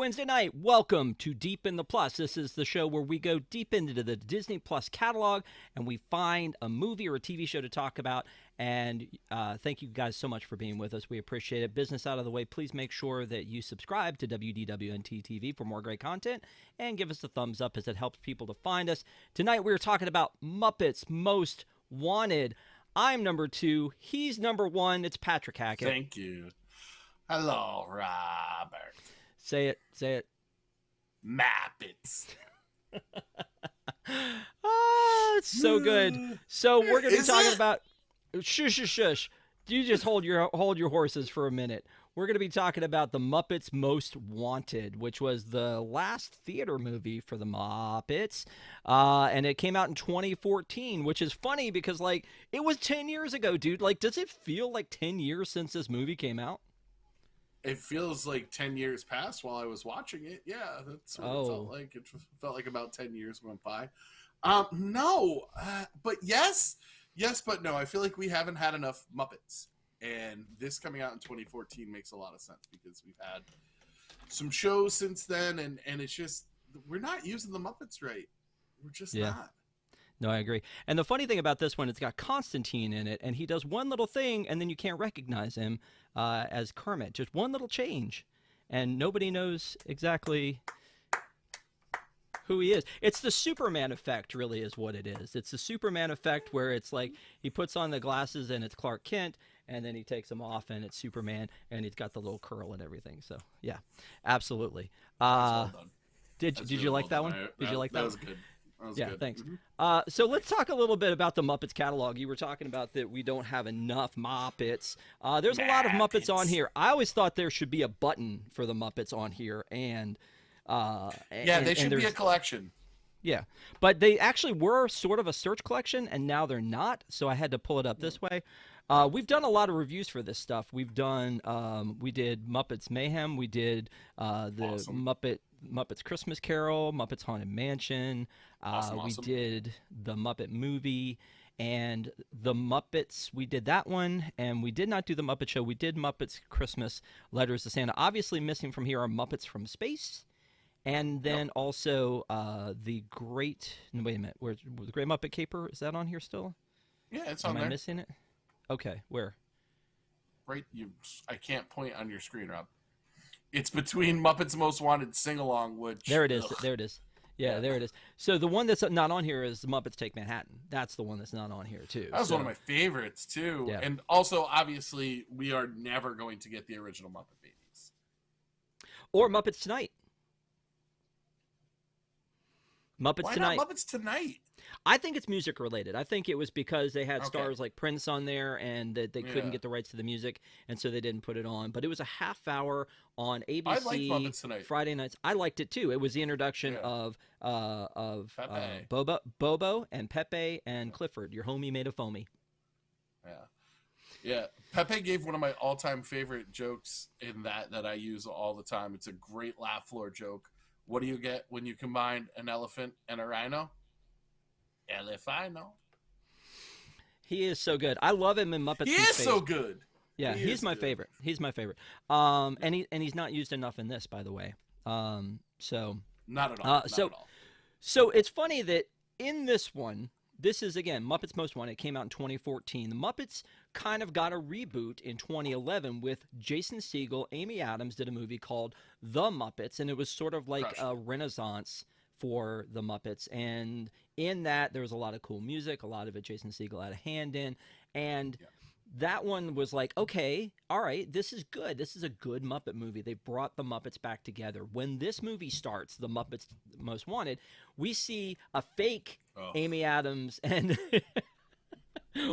Wednesday night. Welcome to Deep in the Plus. This is the show where we go deep into the Disney Plus catalog and we find a movie or a TV show to talk about. And thank you guys so much for being with us. We appreciate it. Business out of the way. Please make sure that you subscribe to WDWNT TV for more great content and give us a thumbs up as it helps people to find us. Tonight we're talking about Muppets Most Wanted. I'm number 2. He's number 1. It's Patrick Hackett. Thank you. Hello, Robert. Say it. Say it. Muppets. It's so good. So we're going to be talking about... Shush, shush, shush. You just hold your horses for a minute. We're going to be talking about the Muppets Most Wanted, which was the last theater movie for the Muppets. And it came out in 2014, which is funny because, like, it was 10 years ago, dude. Like, does it feel like 10 years since this movie came out? It feels like 10 years passed while I was watching it. Yeah, that's what it felt like. It felt like about 10 years went by. No, but yes, but no. I feel like we haven't had enough Muppets. And this coming out in 2014 makes a lot of sense because we've had some shows since then. And it's just, we're not using the Muppets right. We're just not. No, I agree. And the funny thing about this one, it's got Constantine in it, and he does one little thing, and then you can't recognize him as Kermit. Just one little change, and nobody knows exactly who he is. It's the Superman effect, really, is what it is. It's the Superman effect where it's like he puts on the glasses, and it's Clark Kent, and then he takes them off, and it's Superman, and he's got the little curl and everything. So, yeah, absolutely. Well done. Did you like that one? Did you like that? That was good. Yeah, good. Thanks. So let's talk a little bit about the Muppets catalog. You were talking about that we don't have enough Muppets. There's a lot of Muppets on here. I always thought there should be a button for the Muppets on here, and they should be a collection. Yeah, but they actually were sort of a search collection, and now they're not. So I had to pull it up this way. We've done a lot of reviews for this stuff. We've done, we did Muppets Mayhem. We did the Muppets Christmas Carol, Muppets Haunted Mansion. Awesome. We did the Muppet movie and the Muppets. We did that one, and we did not do the Muppet Show. We did Muppets Christmas Letters to Santa. Obviously missing from here are Muppets from Space. And then also the Great, wait a minute, where's the Great Muppet Caper? Is that on here still? Yeah, it's on there. there. Am I missing it? Okay, where? Right, I can't point on your screen, Rob. It's between Muppets Most Wanted Sing-Along, which... There it is, there it is. Yeah, there it is. So the one that's not on here is Muppets Take Manhattan. That's the one that's not on here, too. That was one of my favorites, too. Yeah. And also, obviously, we are never going to get the original Muppet Babies. Or Muppets Tonight. Muppets Why Tonight. not Muppets Tonight? I think it's music related. I think it was because they had stars like Prince on there and that they couldn't get the rights to the music, and so they didn't put it on. But it was a half hour on ABC I liked Muppets Tonight. Friday nights. I liked it too. It was the introduction of Bobo and Pepe and Clifford, your homie made of foamy. Yeah. Pepe gave one of my all-time favorite jokes in that I use all the time. It's a great laugh floor joke. What do you get when you combine an elephant and a rhino? Elefino. He is so good. I love him in Muppets. He is so good. Yeah, he's my favorite. He's my favorite. And he's not used enough in this, by the way. So not at all. So it's funny that in this one, this is again Muppets Most Wanted. It came out in 2014. The Muppets kind of got a reboot in 2011 with Jason Segall. Amy Adams did a movie called The Muppets, and it was sort of like a renaissance for the Muppets. And in that, there was a lot of cool music. A lot of it Jason Segall had a hand in, and that one was like, okay, all right, this is good. This is a good Muppet movie. They brought the Muppets back together. When this movie starts, The Muppets Most Wanted, we see a fake Amy Adams and...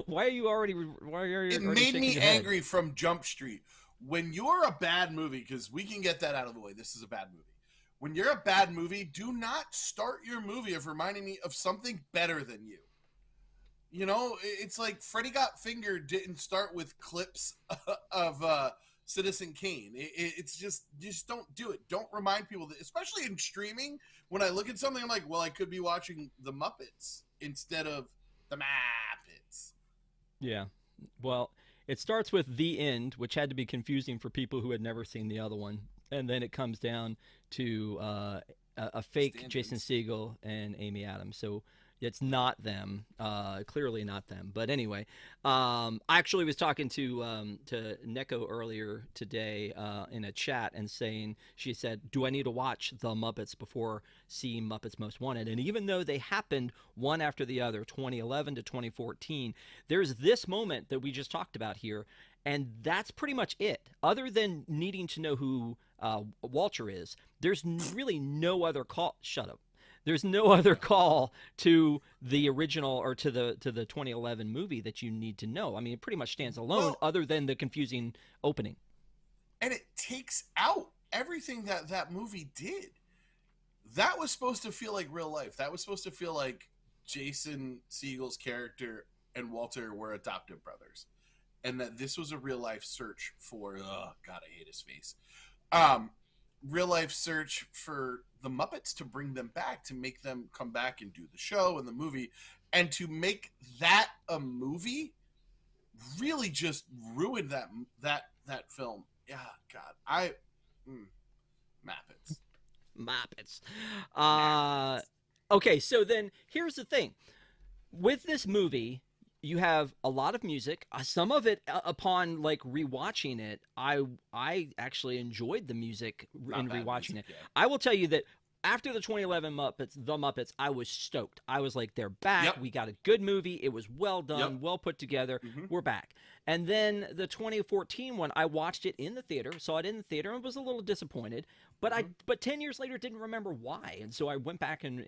Why are you already... It made me angry from Jump Street. When you're a bad movie, because we can get that out of the way, this is a bad movie. When you're a bad movie, do not start your movie of reminding me of something better than you. You know, it's like Freddy Got Fingered didn't start with clips of Citizen Kane. It's just don't do it. Don't remind people that, especially in streaming, when I look at something, I'm like, well, I could be watching the Muppets instead of the Muppets. Yeah. Well, it starts with The End, which had to be confusing for people who had never seen the other one. and then it comes down to a fake Jason Stand-ins. Segall and Amy Adams. So it's not them, clearly not them. But anyway, I actually was talking to Neko earlier today in a chat and saying, she said, "Do I need to watch the Muppets before seeing Muppets Most Wanted?" And even though they happened one after the other, 2011 to 2014, there's this moment that we just talked about here, and that's pretty much it. Other than needing to know who Walter is, there's really no other call. Shut up. There's no other call to the original or to the 2011 movie that you need to know. I mean, it pretty much stands alone, Well, other than the confusing opening. and it takes out everything that that movie did. That was supposed to feel like real life. That was supposed to feel like Jason Segel's character and Walter were adopted brothers, and that this was a real life search for. Oh God, I hate his face. Um, Real life search for the Muppets to bring them back, to make them come back and do the show and the movie, and to make that a movie really just ruined that film. Yeah, God, Muppets. Muppets. Uh, okay, so then here's the thing. With this movie, you have a lot of music. Some of it, upon like rewatching it, I actually enjoyed the music Not in bad rewatching music, it. yeah. I will tell you that after the 2011 Muppets, I was stoked. I was like, they're back. Yep. We got a good movie. It was well Yep. done, well put together. Mm-hmm. We're back. And then the 2014 one, I watched it in the theater, saw it in the theater, and was a little disappointed. But Mm-hmm. but 10 years later, didn't remember why. And so I went back and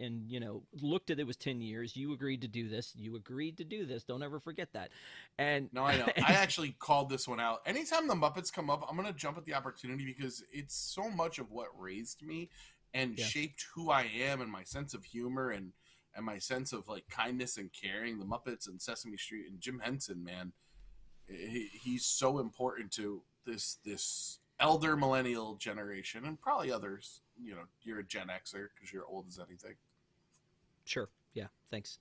looked at it. It was 10 years. You agreed to do this. You agreed to do this. Don't ever forget that. And No, I know. I actually called this one out. Anytime the Muppets come up, I'm gonna jump at the opportunity because it's so much of what raised me and Yeah. shaped who I am and my sense of humor and my sense of like kindness and caring. The Muppets and Sesame Street and Jim Henson, man, he's so important to this elder millennial generation and probably others. You know, you're a Gen Xer because you're old as anything. Sure. Yeah. Thanks.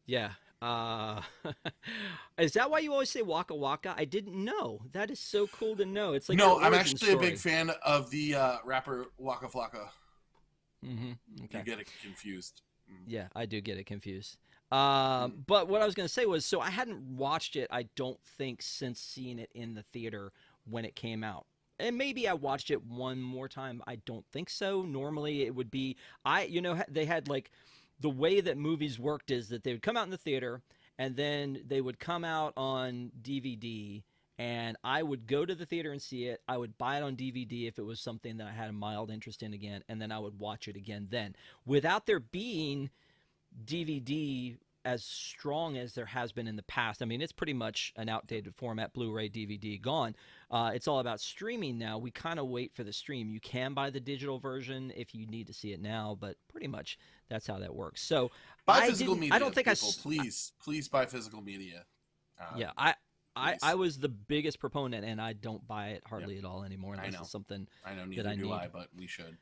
Yeah. Is that why you always say Waka Waka? I didn't know. That is so cool to know. It's like No, your I'm origin actually a story. big fan of the rapper Waka Flocka. Okay. You get it confused. Yeah, I do get it confused. But what I was going to say was, so I hadn't watched it, I don't think, since seeing it in the theater when it came out. And maybe I watched it one more time. I don't think so. Normally it would be, they had like, the way that movies worked is that they would come out in the theater and then they would come out on DVD, and I would go to the theater and see it. I would buy it on DVD if it was something that I had a mild interest in again, and then I would watch it again then. Without there being DVD as strong as there has been in the past. I mean, it's pretty much an outdated format, Blu-ray, DVD, gone. It's all about streaming now. We kind of wait for the stream. You can buy the digital version if you need to see it now, but pretty much that's how that works. So Buy physical media. I don't think people, please buy physical media. Yeah, I was the biggest proponent, and I don't buy it hardly at all anymore. And this is something I know, that neither I do need. I, but we should.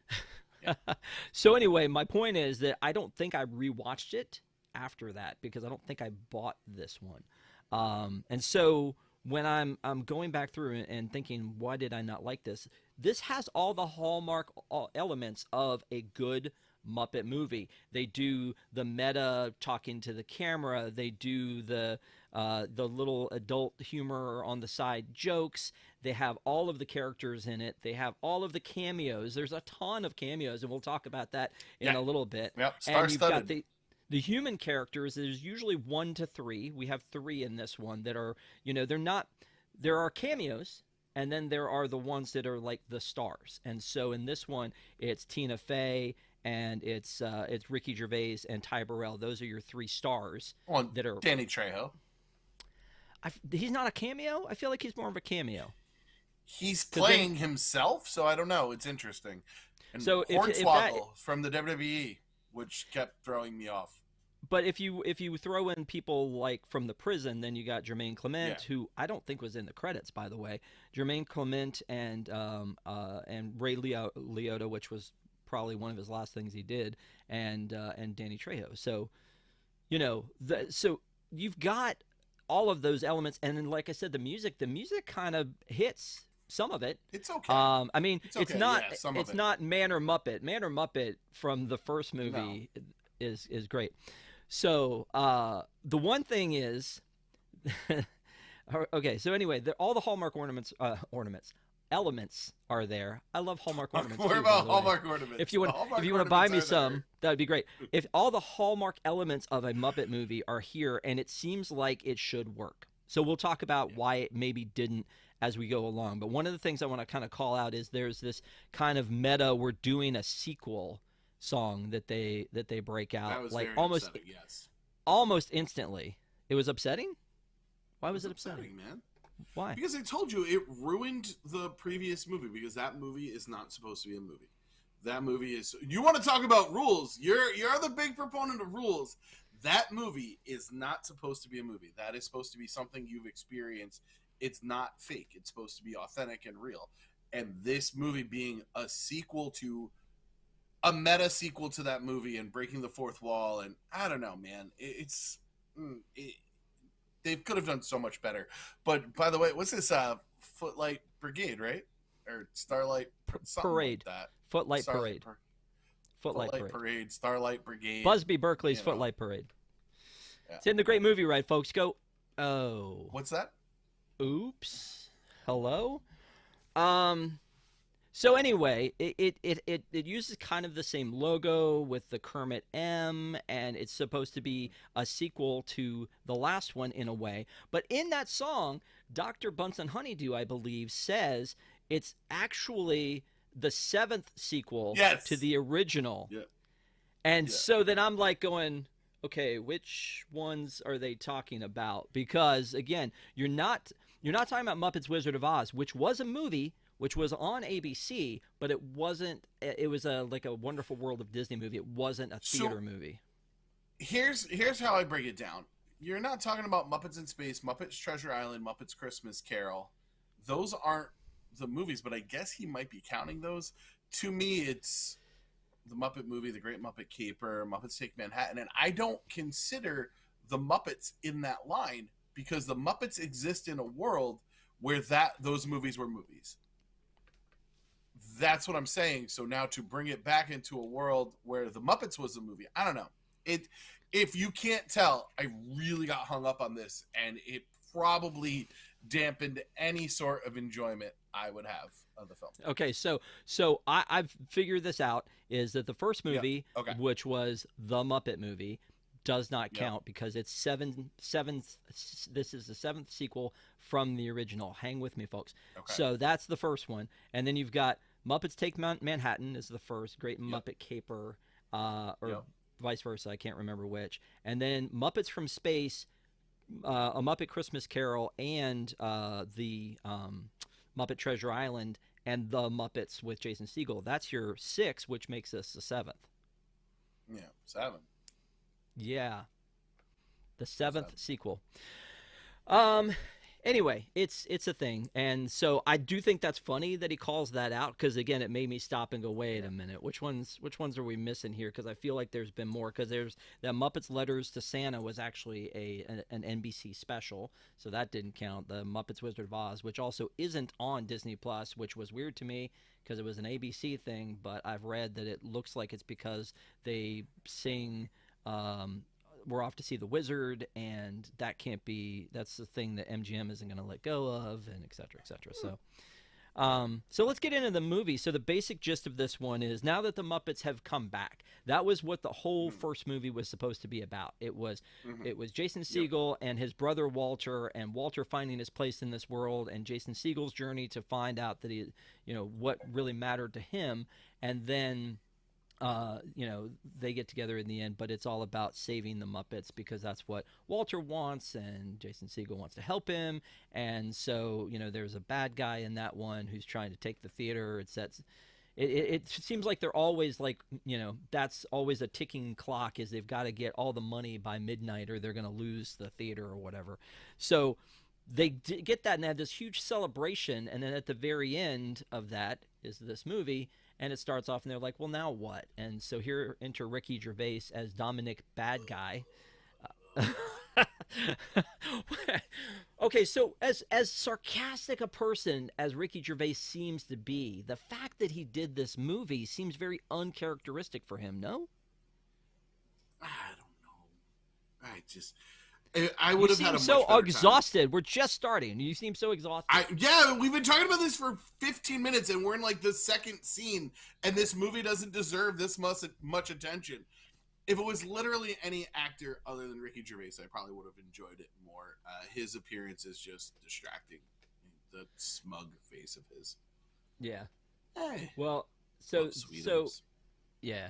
So anyway, my point is that I don't think I rewatched it after that because I don't think I bought this one. And so when I'm going back through and thinking, why did I not like this? This has all the hallmark elements of a good Muppet movie. They do the meta talking to the camera. They do the little adult humor on the side jokes. They have all of the characters in it. They have all of the cameos. There's a ton of cameos, and we'll talk about that in a little bit. Yep, and you've got star-studded. the human characters. There's usually 1 to 3. We have 3 in this one that are, they're not. There are cameos, and then there are the ones that are like the stars. And so in this one, it's Tina Fey, and it's Ricky Gervais and Ty Burrell. Those are your 3 stars that are. Danny Trejo. He's not a cameo. I feel like he's more of a cameo. He's playing himself, so I don't know. It's interesting. And so Hornswoggle from the WWE, which kept throwing me off. But if you throw in people like from the prison, then you got Jermaine Clement, who I don't think was in the credits, by the way. Jermaine Clement and Ray Liotta, which was probably one of his last things he did, and Danny Trejo. So, so you've got all of those elements, and then, like I said, the music kind of hits some of it. It's okay. I mean, It's okay. Yeah, some of it's it. not Man or Muppet. Man or Muppet from the first movie is great. So the one thing is, okay. So anyway, all the Hallmark elements are there. I love Hallmark ornaments. What too, about by the way. Hallmark ornaments? If you want to buy me some, that would be great. If all the Hallmark elements of a Muppet movie are here, and it seems like it should work. So we'll talk about why it maybe didn't as we go along. But one of the things I want to kind of call out is there's this kind of meta, we're doing a sequel song that they break out. That was like very almost upsetting, yes. almost instantly. It was upsetting? Why was it upsetting, man? Why? Because I told you it ruined the previous movie, because that movie is not supposed to be a movie. That movie is. You want to talk about rules? You're the big proponent of rules. That movie is not supposed to be a movie. That is supposed to be something you've experienced. It's not fake. It's supposed to be authentic and real. And this movie being a sequel to a meta sequel to that movie and breaking the fourth wall, and I don't know, man. They could have done so much better. But by the way, what's this? Footlight Brigade, right? Or Starlight Parade. Like that. Footlight Parade. Footlight Parade. Starlight Brigade. Busby Berkeley's Footlight Parade. Yeah. It's in the great movie, right, folks? Go. Oh. What's that? Oops. Hello. So anyway, it uses kind of the same logo with the Kermit M, and it's supposed to be a sequel to the last one in a way. But in that song, Dr. Bunsen Honeydew, I believe, says it's actually the 7th sequel to the original. Yeah. And so then I'm like going, okay, which ones are they talking about? Because again, you're not talking about Muppets Wizard of Oz, which was a movie, which was on ABC, but it wasn't. It was like a Wonderful World of Disney movie. It wasn't a theater movie. Here's how I break it down. You're not talking about Muppets in Space, Muppets Treasure Island, Muppets Christmas Carol. Those aren't the movies, but I guess he might be counting those. To me, it's the Muppet movie, The Great Muppet Caper, Muppets Take Manhattan, and I don't consider the Muppets in that line because the Muppets exist in a world where those movies were movies. That's what I'm saying. So now to bring it back into a world where the Muppets was a movie, I don't know. If you can't tell, I really got hung up on this, and it probably dampened any sort of enjoyment I would have of the film. Okay, so I've figured this out, is that the first movie, which was the Muppet movie, does not count because it's seventh. This is the 7th sequel from the original. Hang with me, folks. Okay. So that's the first one, and then you've got Muppets Take Manhattan is the first, Great Muppet Caper, or vice versa. I can't remember which. And then Muppets from Space, A Muppet Christmas Carol, and the Muppet Treasure Island, and the Muppets with Jason Segall. That's your 6, which makes this the 7th. Yeah, 7. Yeah, the 7th sequel. Anyway, it's a thing, and so I do think that's funny that he calls that out, because again, it made me stop and go, wait a minute, which ones are we missing here? Because I feel like there's been more. Because there's that Muppets Letters to Santa was actually an NBC special, so that didn't count. The Muppets Wizard of Oz, which also isn't on Disney Plus, which was weird to me because it was an ABC thing, but I've read that it looks like it's because they sing. We're off to see the wizard, and that can't be. That's the thing that MGM isn't going to let go of, and et cetera, et cetera. So let's get into the movie. So the basic gist of this one is, now that the Muppets have come back, that was what the whole first movie was supposed to be about. It was Jason Segall and his brother Walter, and Walter finding his place in this world, and Jason Segal's journey to find out that what really mattered to him, and then. They get together in the end, but it's all about saving the Muppets because that's what Walter wants, and Jason Segall wants to help him. And so, there's a bad guy in that one who's trying to take the theater. It seems like they're always like, that's always a ticking clock, is they've got to get all the money by midnight or they're going to lose the theater or whatever. So they get that and they have this huge celebration. And then at the very end of that is this movie. And it starts off, and they're like, well, now what? And so here enter Ricky Gervais as Dominic Bad Guy. Okay, so as sarcastic a person as Ricky Gervais seems to be, the fact that he did this movie seems very uncharacteristic for him. No, I don't know. I you would have had seem a so much better time. exhausted. We're just starting. You seem so exhausted. Yeah, we've been talking about this for 15 minutes, and we're in like the second scene, and this movie doesn't deserve this much attention. If it was literally any actor other than Ricky Gervais, I probably would have enjoyed it more. His appearance is just distracting. The smug face of his. Yeah. Hey, Well, love so Sweetums. yeah.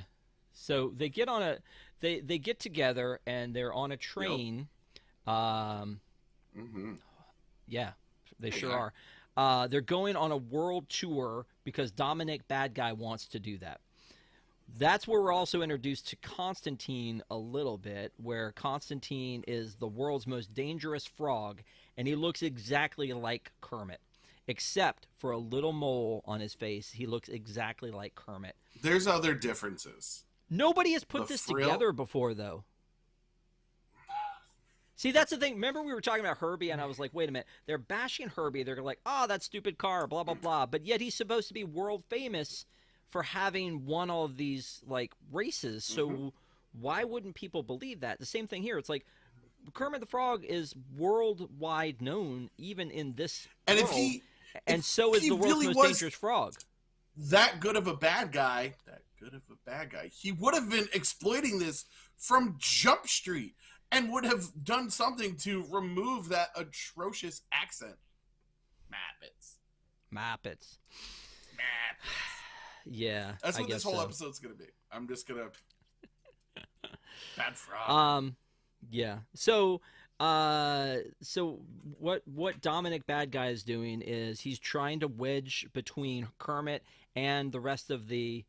So they get on a they get together and they're on a Yep. train. Um, Mm-hmm. yeah, they They sure are. are. They're going on a world tour because Dominic Bad Guy wants to do that. That's where we're also introduced to Constantine a little bit, where Constantine is the world's most dangerous frog, and he looks exactly like Kermit, except for a little mole on his face. He looks exactly like Kermit. There's other differences. Nobody has The put this frill. together before, though. See, that's the thing. Remember, we were talking about Herbie, and I was like, wait a minute. They're bashing Herbie. They're like, oh, that stupid car, blah, blah, blah. But yet he's supposed to be world famous for having won all of these, like, races. Mm-hmm. So why wouldn't people believe that? The same thing here. It's like Kermit the Frog is worldwide known, even in this And world. if And so is he the world's really most was dangerous frog. that good of a bad guy, he would have been exploiting this from Jump Street and would have done something to remove that atrocious accent. Muppets. Muppets. Muppets. Yeah, That's I what this guess whole so. episode's going to be. I'm just going to. Bad frog. Yeah. So what Dominic Bad Guy is doing is he's trying to wedge between Kermit and the rest of the.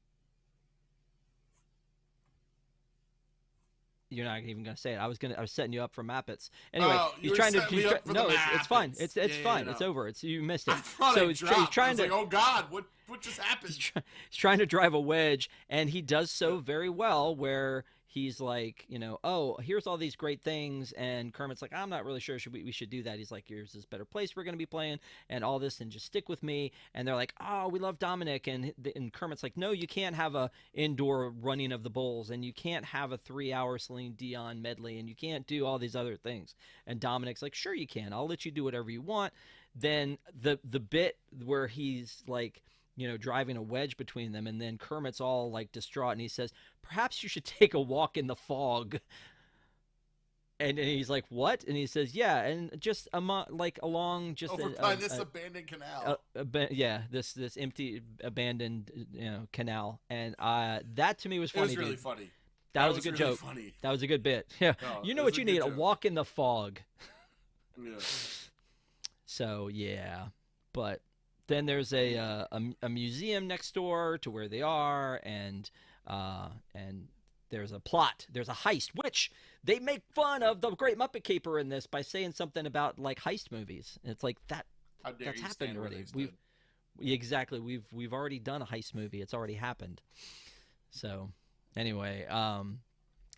You're not even gonna say it. I was setting you up for Muppets. Anyway, Oh, you he's were trying to. setting me up for the No, it's fine. Muppets. It's Yeah, fine. no. It's over. You missed I it. thought So it he's dropped. trying I was to. like, oh God, what just happened? He's trying to drive a wedge, and he does so very well. Where he's like, oh, here's all these great things, and Kermit's like, I'm not really sure we should do that. He's like, here's this better place we're going to be playing, and all this, and just stick with me. And they're like, oh, we love Dominic, and Kermit's like, no, you can't have a indoor running of the bulls, and you can't have a 3-hour Celine Dion medley, and you can't do all these other things. And Dominic's like, sure you can. I'll let you do whatever you want. Then the bit where he's like, driving a wedge between them, and then Kermit's all like distraught, and he says, "Perhaps you should take a walk in the fog." And he's like, "What?" And he says, "Yeah, and just along just Over by this abandoned canal. yeah, this empty abandoned canal." And that to me was It funny. was really Dude. funny. That was a good really joke. funny. That was a good bit. Yeah, No, you it know was what a you good need? A joke. walk in the fog. Yeah. So yeah, but then there's a museum next door to where they are, and there's a plot. There's a heist, which they make fun of the Great Muppet Caper in this by saying something about like heist movies. And it's like How dare that's you happened stand where already. they stood. Exactly we've already done a heist movie. It's already happened. So anyway,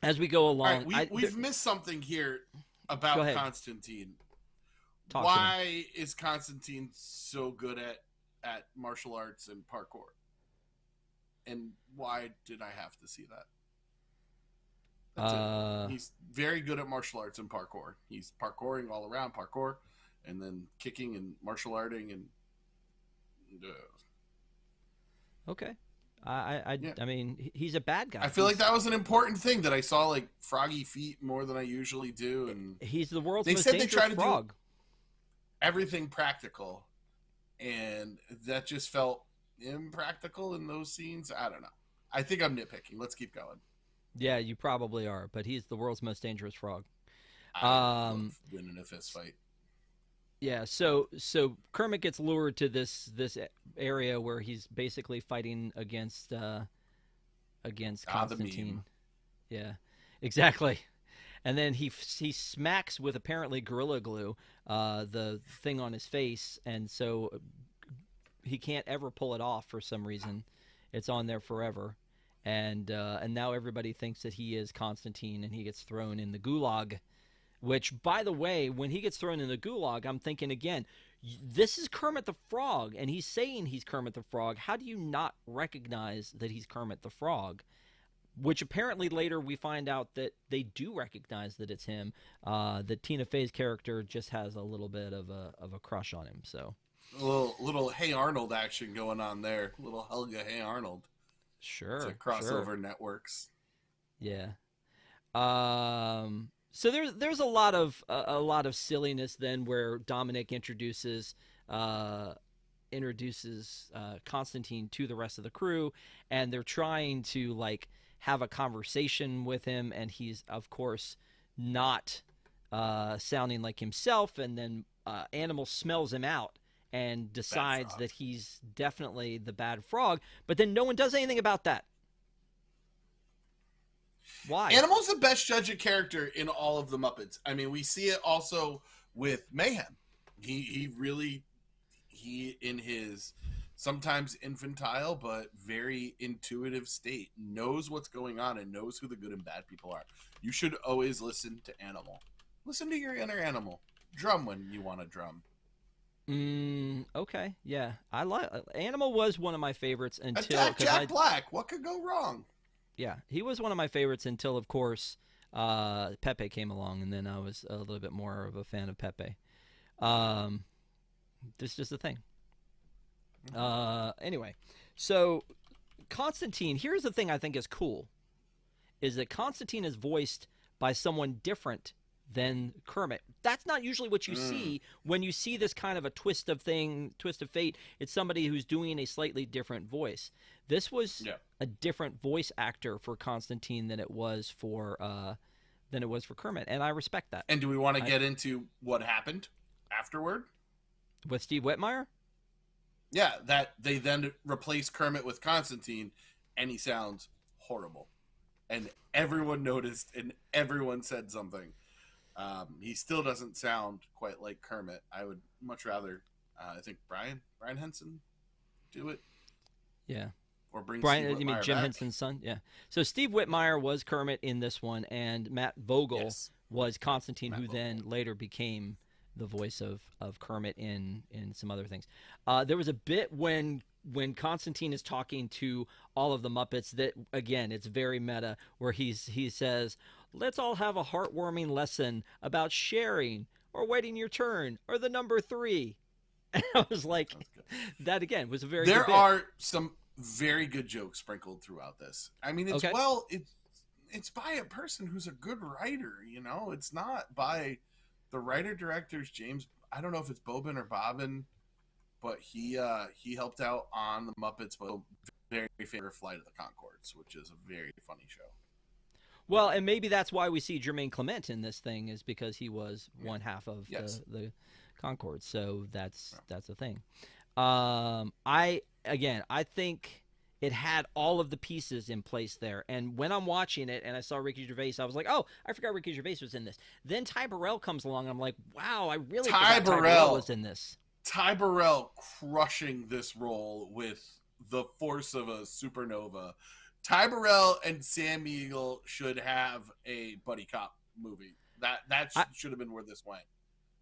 as we go All along, right, we've missed something here Go about ahead. Constantine. Talk to me. Why is Constantine so good at martial arts and parkour? And why did I have to see that? That's it. He's very good at martial arts and parkour. He's parkouring all around parkour, and then kicking and martial arting and. Okay. I Yeah. I mean, he's a bad guy. I feel like that was an important thing that I saw, like froggy feet more than I usually do, and He's the world's They most said they dangerous try to do- frog. everything practical, and that just felt impractical in those scenes. I don't know. I think I'm nitpicking. Let's keep going. Yeah, you probably are, but he's the world's most dangerous frog. I love winning a fist fight. Yeah, so Kermit gets lured to this area where he's basically fighting against the Constantine. meme. Yeah, exactly. And then he smacks with apparently Gorilla Glue the thing on his face, and so he can't ever pull it off for some reason. It's on there forever, and now everybody thinks that he is Constantine, and he gets thrown in the gulag Which, by the way, when he gets thrown in the gulag, I'm thinking again, this is Kermit the Frog, and he's saying he's Kermit the Frog. How do you not recognize that he's Kermit the Frog? Which apparently later we find out that they do recognize that it's him. That Tina Fey's character just has a little bit of a crush on him. So a little Hey Arnold action going on there. Little Helga Hey Arnold. Sure. It's a crossover networks. Yeah. So there's a lot of silliness then where Dominic introduces Constantine to the rest of the crew, and they're trying to like have a conversation with him, and he's of course not sounding like himself, and then Animal smells him out and decides that he's definitely the bad frog, but then no one does anything about that. Why? Animal's the best judge of character in all of the Muppets. I mean, we see it also with Mayhem. He in his sometimes infantile but very intuitive state knows what's going on and knows who the good and bad people are. You should always listen to Animal. Listen to your inner animal. Drum when you want to drum. Okay, yeah. I like Animal was one of my favorites until Attack Jack Black. What could go wrong? Yeah, he was one of my favorites until, of course, Pepe came along, and then I was a little bit more of a fan of Pepe. This is just the thing. Anyway, so Constantine, here's the thing I think is cool, is that Constantine is voiced by someone different than Kermit. That's not usually what you see when you see this kind of a twist of fate. It's somebody who's doing a slightly different voice. This was a different voice actor for Constantine than it was for Kermit, and I respect that. And do we want to get into what happened afterward with Steve Whitmire? Yeah, that they then replace Kermit with Constantine, and he sounds horrible, and everyone noticed, and everyone said something. He still doesn't sound quite like Kermit. I would much rather, I think Brian Henson do it. Yeah. Or bring Brian, Steve Whitmire you mean Jim back. Henson's son? Yeah. So Steve Whitmire was Kermit in this one, and Matt Vogel was Constantine, who then later became the voice of Kermit in some other things. There was a bit when Constantine is talking to all of the Muppets that, again, it's very meta, where he says, "Let's all have a heartwarming lesson about sharing or waiting your turn or the number 3." And I was like, that again was a very good bit. There are some very good jokes sprinkled throughout this. I mean, it's it's by a person who's a good writer, you know? It's not by the writer-director's James, I don't know if it's Bobin or Bobbin, but he helped out on the Muppets very favorite Flight of the Conchords, which is a very funny show. Well, and maybe that's why we see Jermaine Clement in this thing, is because he was one half of the Conchords. So that's the thing. I think it had all of the pieces in place there. And when I'm watching it and I saw Ricky Gervais, I was like, oh, I forgot Ricky Gervais was in this. Then Ty Burrell comes along, and I'm like, wow, I really forgot Ty Burrell was in this. Ty Burrell crushing this role with the force of a supernova. Ty Burrell and Sam Eagle should have a buddy cop movie. That should have been where this went.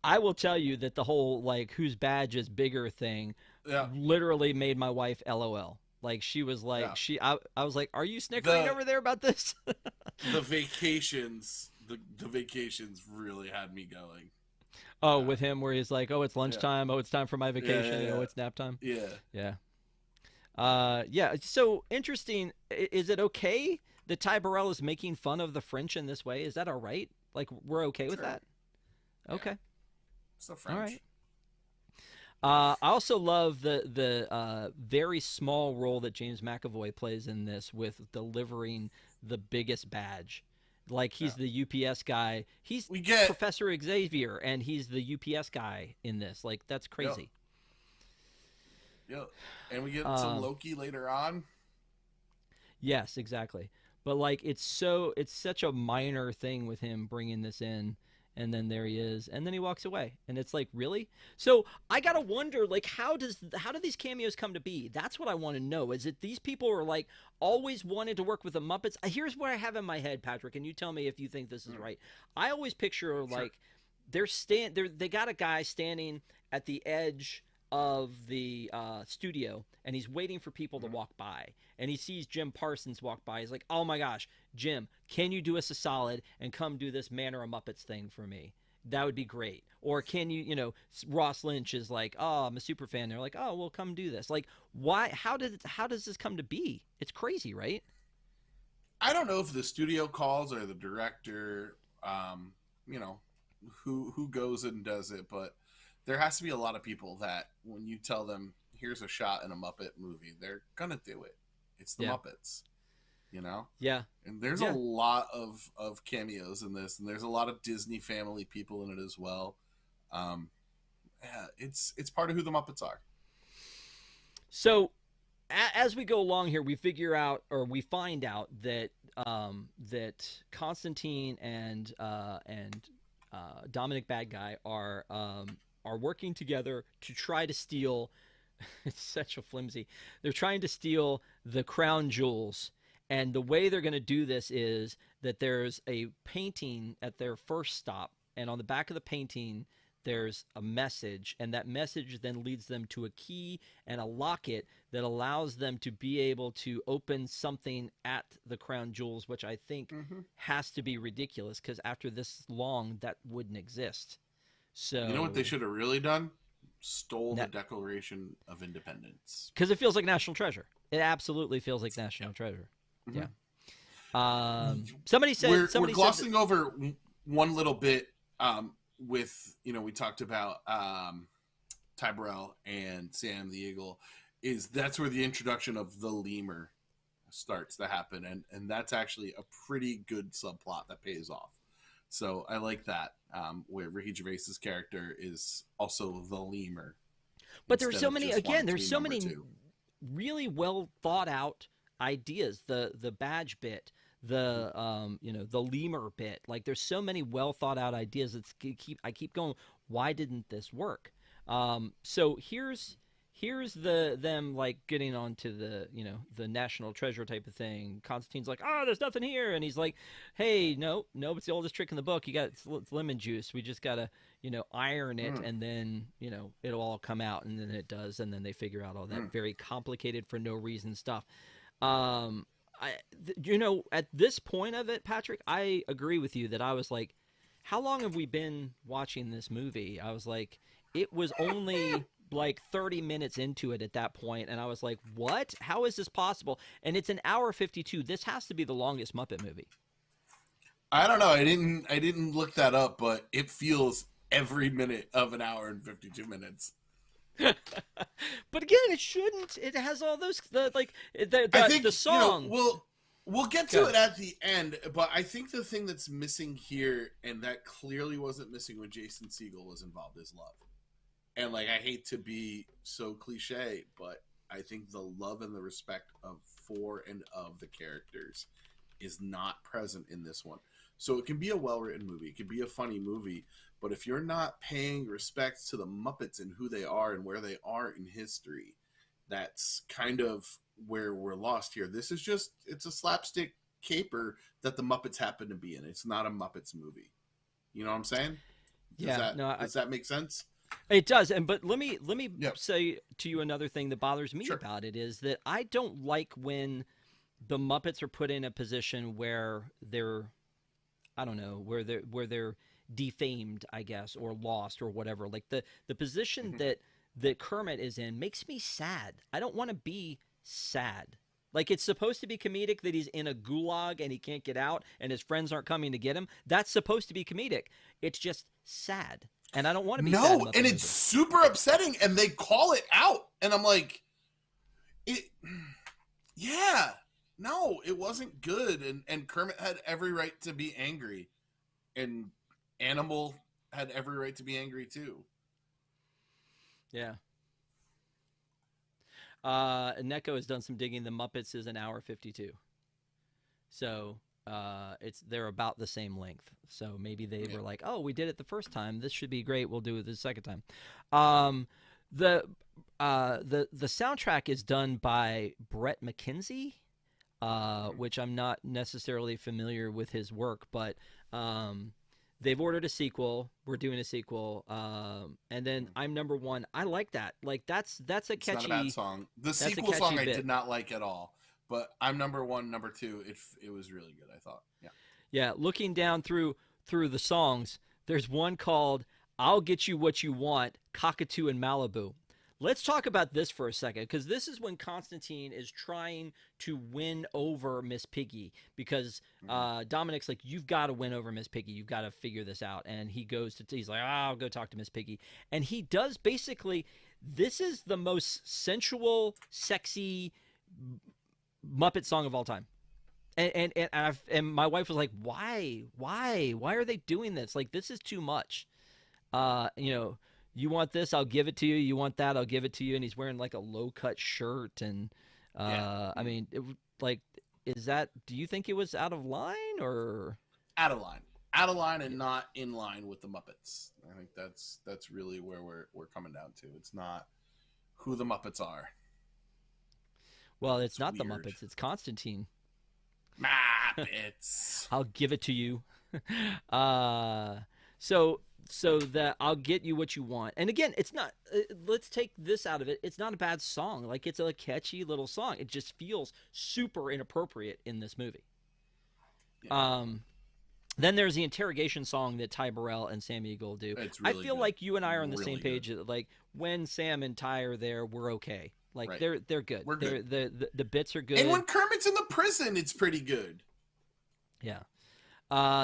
I will tell you that the whole like whose badge is bigger thing literally made my wife LOL. Like she was like I was like, are you snickering over there about this? the vacations really had me going. Oh, with him where he's like, oh, it's lunchtime. Oh, it's time for my vacation. Oh, it's nap time. Yeah. So interesting. Is it okay that Ty Burrell is making fun of the French in this way? Is that all right? Like we're okay with that? Okay. It's the French. All right. I also love the very small role that James McAvoy plays in this with delivering the biggest badge. Like he's the UPS guy. He's Professor Xavier, and he's the UPS guy in this. Like that's crazy. Yeah, and we get some Loki later on. Yes, exactly. But like it's such a minor thing with him bringing this in, and then there he is, and then he walks away, and it's like, really? So I gotta wonder, like, how do these cameos come to be? That's what I want to know. Is it these people are like always wanted to work with the Muppets? Here's what I have in my head, Patrick, and you tell me if you think this is right. I always picture like they got a guy standing at the edge of the studio, and he's waiting for people to walk by, and he sees Jim Parsons walk by. He's like, oh my gosh, Jim, can you do us a solid and come do this Man or a Muppets thing for me? That would be great. Or can you, Ross Lynch is like, oh, I'm a super fan. They're like, oh, well, come do this. Like, why? How does this come to be? It's crazy, right? I don't know if the studio calls or the director, who goes and does it, but there has to be a lot of people that when you tell them, here's a shot in a Muppet movie, they're going to do it. It's the Muppets, Yeah. And there's a lot of cameos in this, and there's a lot of Disney family people in it as well. It's part of who the Muppets are. So as we go along here, we find out that that Constantine and Dominic Bad Guy are working together to try to steal. It's such a flimsy. They're trying to steal the crown jewels, and the way they're going to do this is that there's a painting at their first stop, and on the back of the painting there's a message, and that message then leads them to a key and a locket that allows them to be able to open something at the crown jewels, which I think has to be ridiculous, because after this long, that wouldn't exist. So you know what they should have really done? Stole the Declaration of Independence. Because it feels like national treasure. It absolutely feels like national treasure. Mm-hmm. Yeah. Somebody said we're glossing over one little bit with, we talked about Ty Burrell and Sam the Eagle. That's where the introduction of the lemur starts to happen, and that's actually a pretty good subplot that pays off. So I like that, where Ricky Gervais's character is also the lemur. But there's so many, again, there's so many really well thought out ideas. The badge bit, the the lemur bit. Like, there's so many well thought out ideas that I keep going, why didn't this work? So here's them like getting onto the the national treasure type of thing. Constantine's like, oh, there's nothing here, and he's like, hey, no, it's the oldest trick in the book. You got it's lemon juice. We just gotta iron it, and then it'll all come out, and then it does, and then they figure out all that very complicated for no reason stuff. At this point of it, Patrick, I agree with you that I was like, how long have we been watching this movie? I was like, it was only like 30 minutes into it at that point, and I was like, what? How is this possible? And it's an hour 52. This has to be the longest Muppet movie. I don't know. I didn't look that up, but it feels every minute of an hour and 52 minutes. But again, it shouldn't. It has all those I think the song. We'll get to it at the end, but I think the thing that's missing here, and that clearly wasn't missing when Jason Segall was involved, is love. And I hate to be so cliche, but I think the love and the respect for and of the characters is not present in this one. So it can be a well-written movie, it can be a funny movie, but if you're not paying respect to the Muppets and who they are and where they are in history, that's kind of where we're lost here. This is it's a slapstick caper that the Muppets happen to be in. It's not a Muppets movie. You know what I'm saying? Does that make sense? It does, but let me say to you another thing that bothers me about it is that I don't like when the Muppets are put in a position where they're, I don't know, where they're defamed, I guess, or lost or whatever. Like the position that Kermit is in makes me sad. I don't want to be sad. Like, it's supposed to be comedic that he's in a gulag and he can't get out and his friends aren't coming to get him. That's supposed to be comedic. It's just sad. And I don't want to be sad. No, and it's super upsetting, and they call it out. And I'm like, it wasn't good. And Kermit had every right to be angry. And Animal had every right to be angry, too. Yeah. Neko has done some digging. The Muppets is an hour 52. So they're about the same length. So maybe they were like, oh, we did it the first time. This should be great. We'll do it the second time. The soundtrack is done by Brett McKenzie, which I'm not necessarily familiar with his work, but they've ordered a sequel. We're doing a sequel, and then I'm Number One. I like that. Like that's a catchy. It's not a bad song. The sequel song I did not like at all, but I'm Number One, Number Two. It was really good. I thought. Yeah. Yeah. Looking down through the songs, there's one called "I'll Get You What You Want," Cockatoo in Malibu. Let's talk about this for a second, because this is when Constantine is trying to win over Miss Piggy, because Dominic's like, you've got to win over Miss Piggy. You've got to figure this out. And he's like, I'll go talk to Miss Piggy. And he does basically, this is the most sensual, sexy Muppet song of all time. And my wife was like, why are they doing this? Like, this is too much. You want this, I'll give it to you. You want that, I'll give it to you. And he's wearing like a low-cut shirt. And, I mean, do you think it was out of line or? Out of line. Out of line and not in line with the Muppets. I think that's really where we're coming down to. It's not who the Muppets are. Well, it's not weird. The Muppets, it's Constantine. Muppets. I'll give it to you. So that I'll get you what you want. And again, it's not, let's take this out of it. It's not a bad song. Like, it's a catchy little song. It just feels super inappropriate in this movie. Yeah. Then there's the interrogation song that Ty Burrell and Sam Eagle do. It's really I feel good. like you and I are on the really same page. Good. Like, when Sam and Ty are there, we're okay. Like, right. they're good. We're good. The bits are good. And when Kermit's in the prison, it's pretty good. Yeah.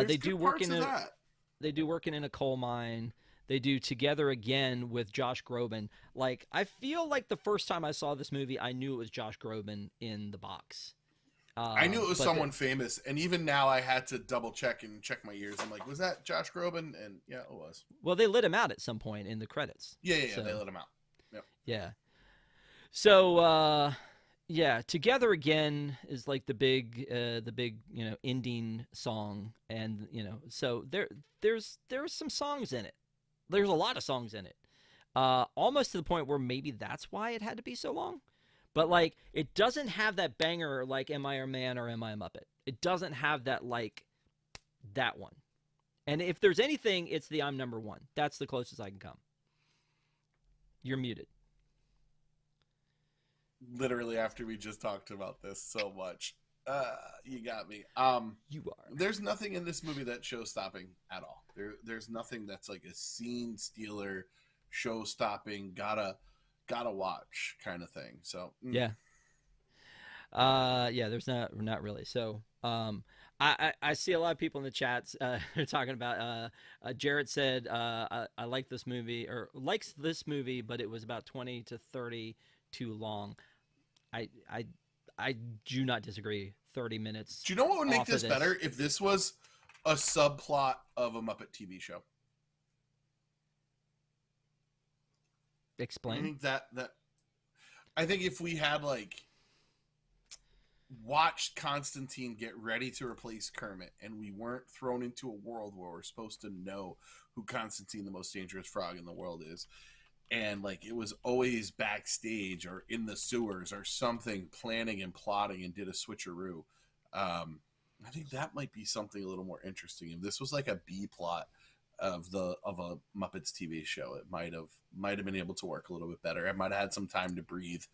They do work in that. They do Working in a Coal Mine. They do Together Again with Josh Groban. Like, I feel like the first time I saw this movie, I knew it was Josh Groban in the box. I knew it was someone famous, and even now I had to double check and check my ears. I'm like, was that Josh Groban? And yeah, it was. Well, they let him out at some point in the credits. Yeah, they let him out. Yep. Yeah. So, yeah, Together Again is like the big ending song, and so there's some songs in it. There's a lot of songs in it, almost to the point where maybe that's why it had to be so long. But like, it doesn't have that banger like "Am I a Man" or "Am I a Muppet?" It doesn't have that like that one. And if there's anything, it's the "I'm Number One." That's the closest I can come. You're muted. Literally after we just talked about this so much. You got me. You are. There's nothing in this movie that's show-stopping at all. There's nothing that's like a scene stealer, show-stopping, gotta watch kind of thing. So yeah. There's not really. So I see a lot of people in the chats talking about Jarrett said I like this movie, or likes this movie, but it was about 20 to 30 too long. I do not disagree. 30 minutes. Do you know what would make this better? If this was a subplot of a Muppet TV show. Explain. I think that I think if we had like watched Constantine get ready to replace Kermit, and we weren't thrown into a world where we're supposed to know who Constantine, the most dangerous frog in the world, is, and like it was always backstage or in the sewers or something, planning and plotting, and did a switcheroo. I think that might be something a little more interesting. If this was like a B plot of a Muppets TV show, it might have been able to work a little bit better. It might have had some time to breathe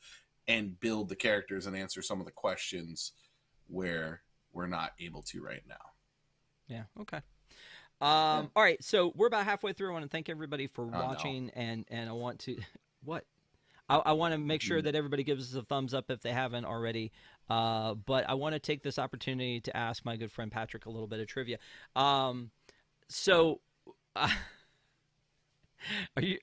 and build the characters and answer some of the questions where we're not able to right now. Yeah. Okay. All right. So we're about halfway through. I want to thank everybody for watching, and I want to I want to make sure that everybody gives us a thumbs up if they haven't already. But I want to take this opportunity to ask my good friend Patrick a little bit of trivia. Are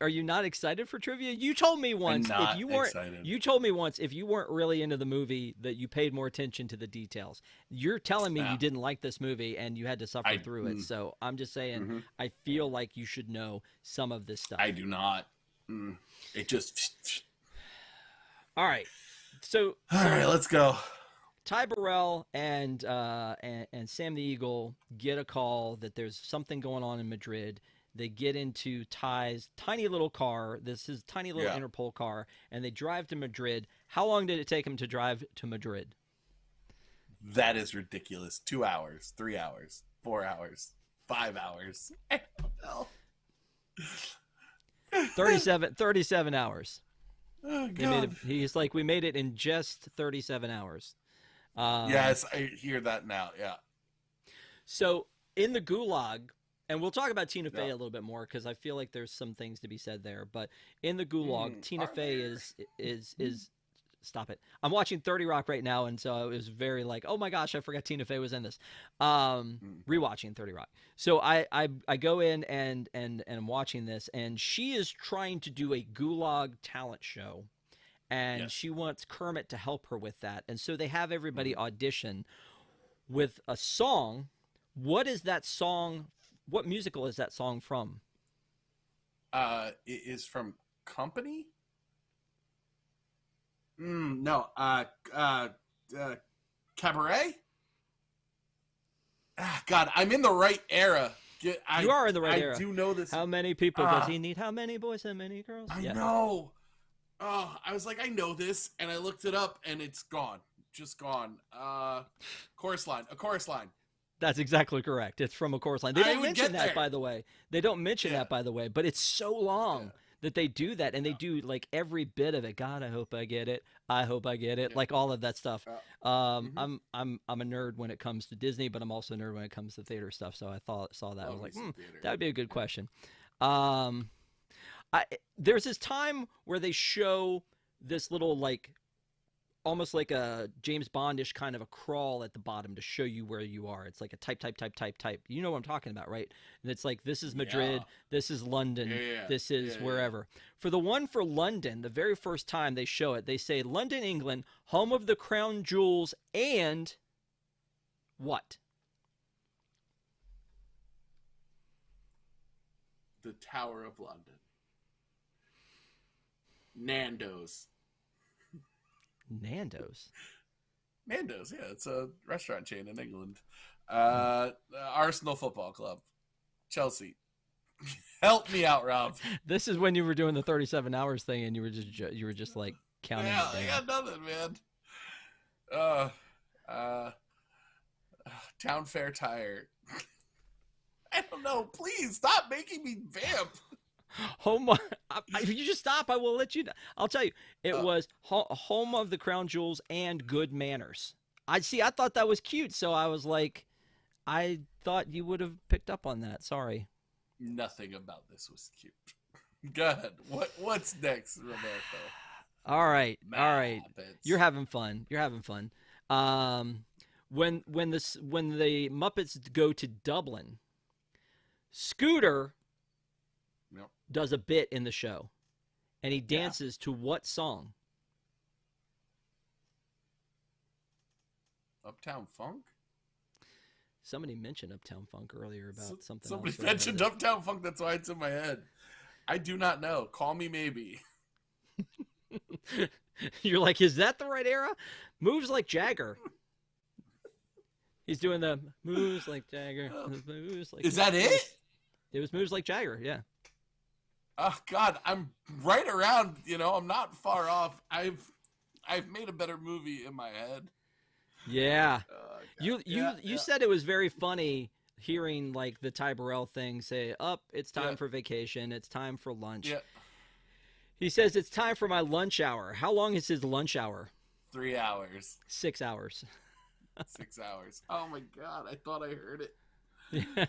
you not excited for trivia? You told me once if you weren't excited. You told me once if you weren't really into the movie that you paid more attention to the details. You're telling me you didn't like this movie and you had to suffer through it. So I'm just saying, I feel like you should know some of this stuff. I do not. It just. All right. So all right, let's go. Ty Burrell and Sam the Eagle get a call that there's something going on in Madrid. They get into Ty's tiny little car. This is tiny little Interpol car, and they drive to Madrid. How long did it take them to drive to Madrid? That is ridiculous. 2 hours, 3 hours, 4 hours, 5 hours. I don't know. 37 hours. Oh, God. He's like, we made it in just 37 hours. Yes, I hear that now. Yeah. So in the Gulag, and we'll talk about Tina Fey a little bit more because I feel like there's some things to be said there. But in the Gulag, Tina Fey is stop it. I'm watching 30 Rock right now, and so it was very like, oh my gosh, I forgot Tina Fey was in this. Rewatching 30 Rock. So I go in and I'm watching this, and she is trying to do a Gulag talent show, and she wants Kermit to help her with that. And so they have everybody audition with a song. What is that song? What musical is that song from? It is from Company? No. Cabaret? God, I'm in the right era. You are in the right era. I do know this. How many people does he need? How many boys? How many girls? I know. Oh, I was like, I know this, and I looked it up, and it's gone. Just gone. Chorus line. A chorus line. That's exactly correct. It's from A Chorus Line. They don't mention that, by the way. They don't mention that, by the way. But it's so long that they do that, and they do like every bit of it. God, I hope I get it. I hope I get it. Like all of that stuff. I'm a nerd when it comes to Disney, but I'm also a nerd when it comes to theater stuff. So I saw that. I was like, that would be a good question. There's this time where they show this little like almost like a James Bondish kind of a crawl at the bottom to show you where you are. It's like a type. You know what I'm talking about, right? And it's like, this is Madrid, this is London, this is wherever. For the one for London, the very first time they show it, they say, London, England, home of the crown jewels and what? The Tower of London. Nando's. Nando's, yeah, it's a restaurant chain in England. Arsenal Football Club, Chelsea. Help me out, Rob. This is when you were doing the 37 hours thing, and you were just like counting. Yeah, I got nothing, man. Town Fair Tire. I don't know. Please stop making me vamp. Home, if you just stop, I will let you. I'll tell you, it was home of the crown jewels and good manners. I thought that was cute, so I was like, I thought you would have picked up on that. Sorry. Nothing about this was cute. Go ahead. What's next, Roberto? All right. Muppets. You're having fun. When the Muppets go to Dublin, Scooter does a bit in the show, and he dances to what song? Uptown Funk? Somebody mentioned Uptown Funk earlier about something. Somebody mentioned Uptown Funk. That's why it's in my head. I do not know. Call me maybe. You're like, is that the right era? Moves like Jagger. He's doing the moves like Jagger. Moves like Is that it? It was moves like Jagger, yeah. Oh God, I'm right around. I'm not far off. I've made a better movie in my head. Yeah, you said it was very funny hearing like the Ty Burrell thing say, it's time for vacation. It's time for lunch. Yeah. He says it's time for my lunch hour. How long is his lunch hour? 3 hours. 6 hours. 6 hours. Oh my God, I thought I heard it. Yeah.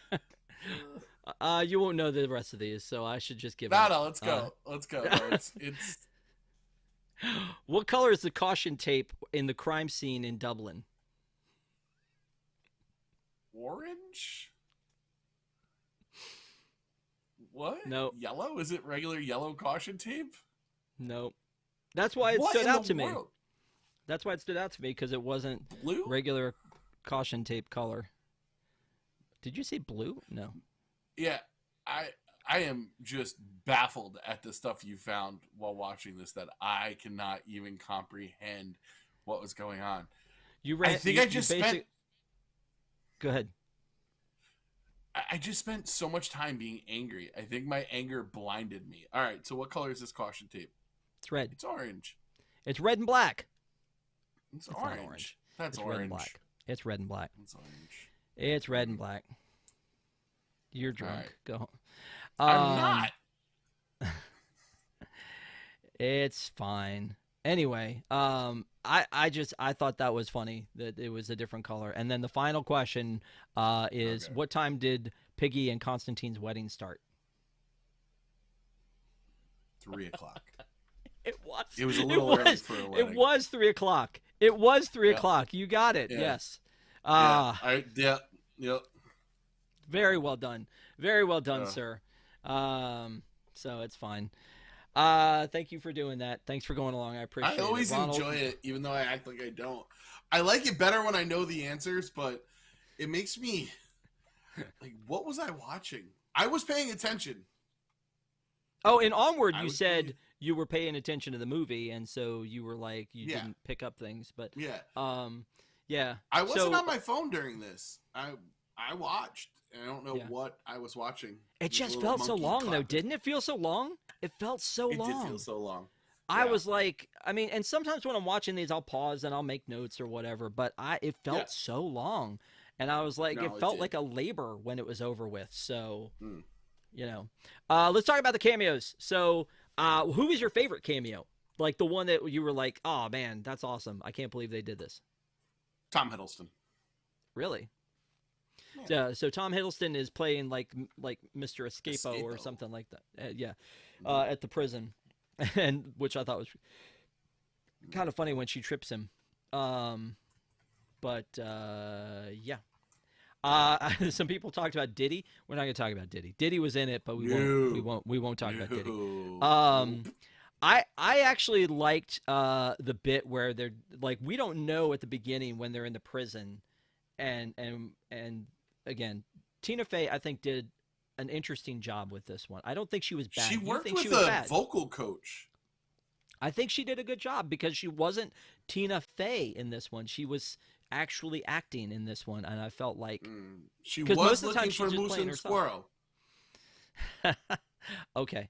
You won't know the rest of these, so I should just give up. No, let's go. Let's go. No, it's... What color is the caution tape in the crime scene in Dublin? Orange? What? No. Yellow? Is it regular yellow caution tape? No. That's why it stood out to me. That's why it stood out to me, because it wasn't blue? Regular caution tape color. Did you say blue? No. Yeah, I am just baffled at the stuff you found while watching this, that I cannot even comprehend what was going on. You ran. I think you, I you just basic. spent. Go ahead. I just spent so much time being angry. I think my anger blinded me. All right, so what color is this caution tape? It's red. It's orange. It's red and black. It's Not orange. orange. That's It's orange. red and black. It's red and black. It's orange. It's red and black. You're drunk. Right. Go home. I'm not. It's fine. Anyway, I thought that was funny that it was a different color. And then the final question is, Okay. what time did Piggy and Constantine's wedding start? 3:00. It was. It was a little early for a wedding. It was 3:00. It was 3:00. You got it. Yeah. Yes. Yep. Very well done. Very well done, sir. So it's fine. Thank you for doing that. Thanks for going along. I appreciate it. I always Ronald, enjoy it, even though I act like I don't. I like it better when I know the answers, but it makes me like, what was I watching? I was paying attention. Oh, in Onward, I you was said paying- you were paying attention to the movie, and so you were like, you Yeah. didn't pick up things. But Yeah. yeah. I wasn't So- on my phone during this. I watched. And I don't know Yeah. what I was watching. It This just little felt so monkey long, though, clapping. didn't it feel so long? It felt so It long. did feel so long. I Yeah. was like, I mean, and sometimes when I'm watching these, I'll pause and I'll make notes or whatever, but it felt Yeah. so long. And I was like, No, it it felt did. like a labor when it was over with. So, Mm. you know, let's talk about the cameos. So, who was your favorite cameo? Like the one that you were like, oh man, that's awesome. I can't believe they did this. Tom Hiddleston. Really? Yeah. So Tom Hiddleston is playing like Mr. Escapo or Escapo. something like that. Yeah, at the prison, and which I thought was kind of funny when she trips him. But yeah. Some people talked about Diddy. We're not going to talk about Diddy. Diddy was in it, but we won't talk about Diddy. No. I actually liked the bit where they're like, we don't know at the beginning when they're in the prison, and again, Tina Fey I think did an interesting job with this one. I don't think she was bad. She You worked think with she was a bad? vocal coach. I think she did a good job because she wasn't Tina Fey in this one. She was actually acting in this one, and I felt like She 'Cause most was of the time looking she's for just moose playing and herself. squirrel. okay.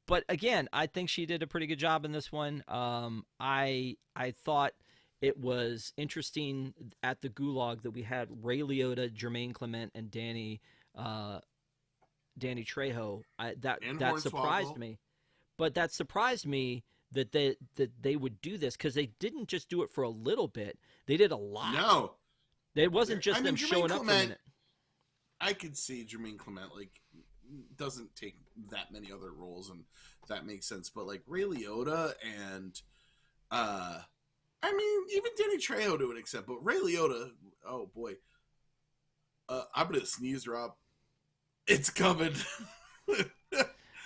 But again, I think she did a pretty good job in this one. I thought it was interesting at the Gulag that we had Ray Liotta, Jermaine Clement, and Danny Trejo. That surprised Hornswoggle. me. But that surprised me that they would do this because they didn't just do it for a little bit. They did a lot. No. It wasn't just I mean, them Jermaine showing up for a Clement- minute. I could see Jermaine Clement doesn't take that many other roles, and that makes sense. But like Ray Liotta and I mean even Danny Trejo to an extent, but Ray Liotta, oh boy, I'm gonna sneeze, Rob. It's coming.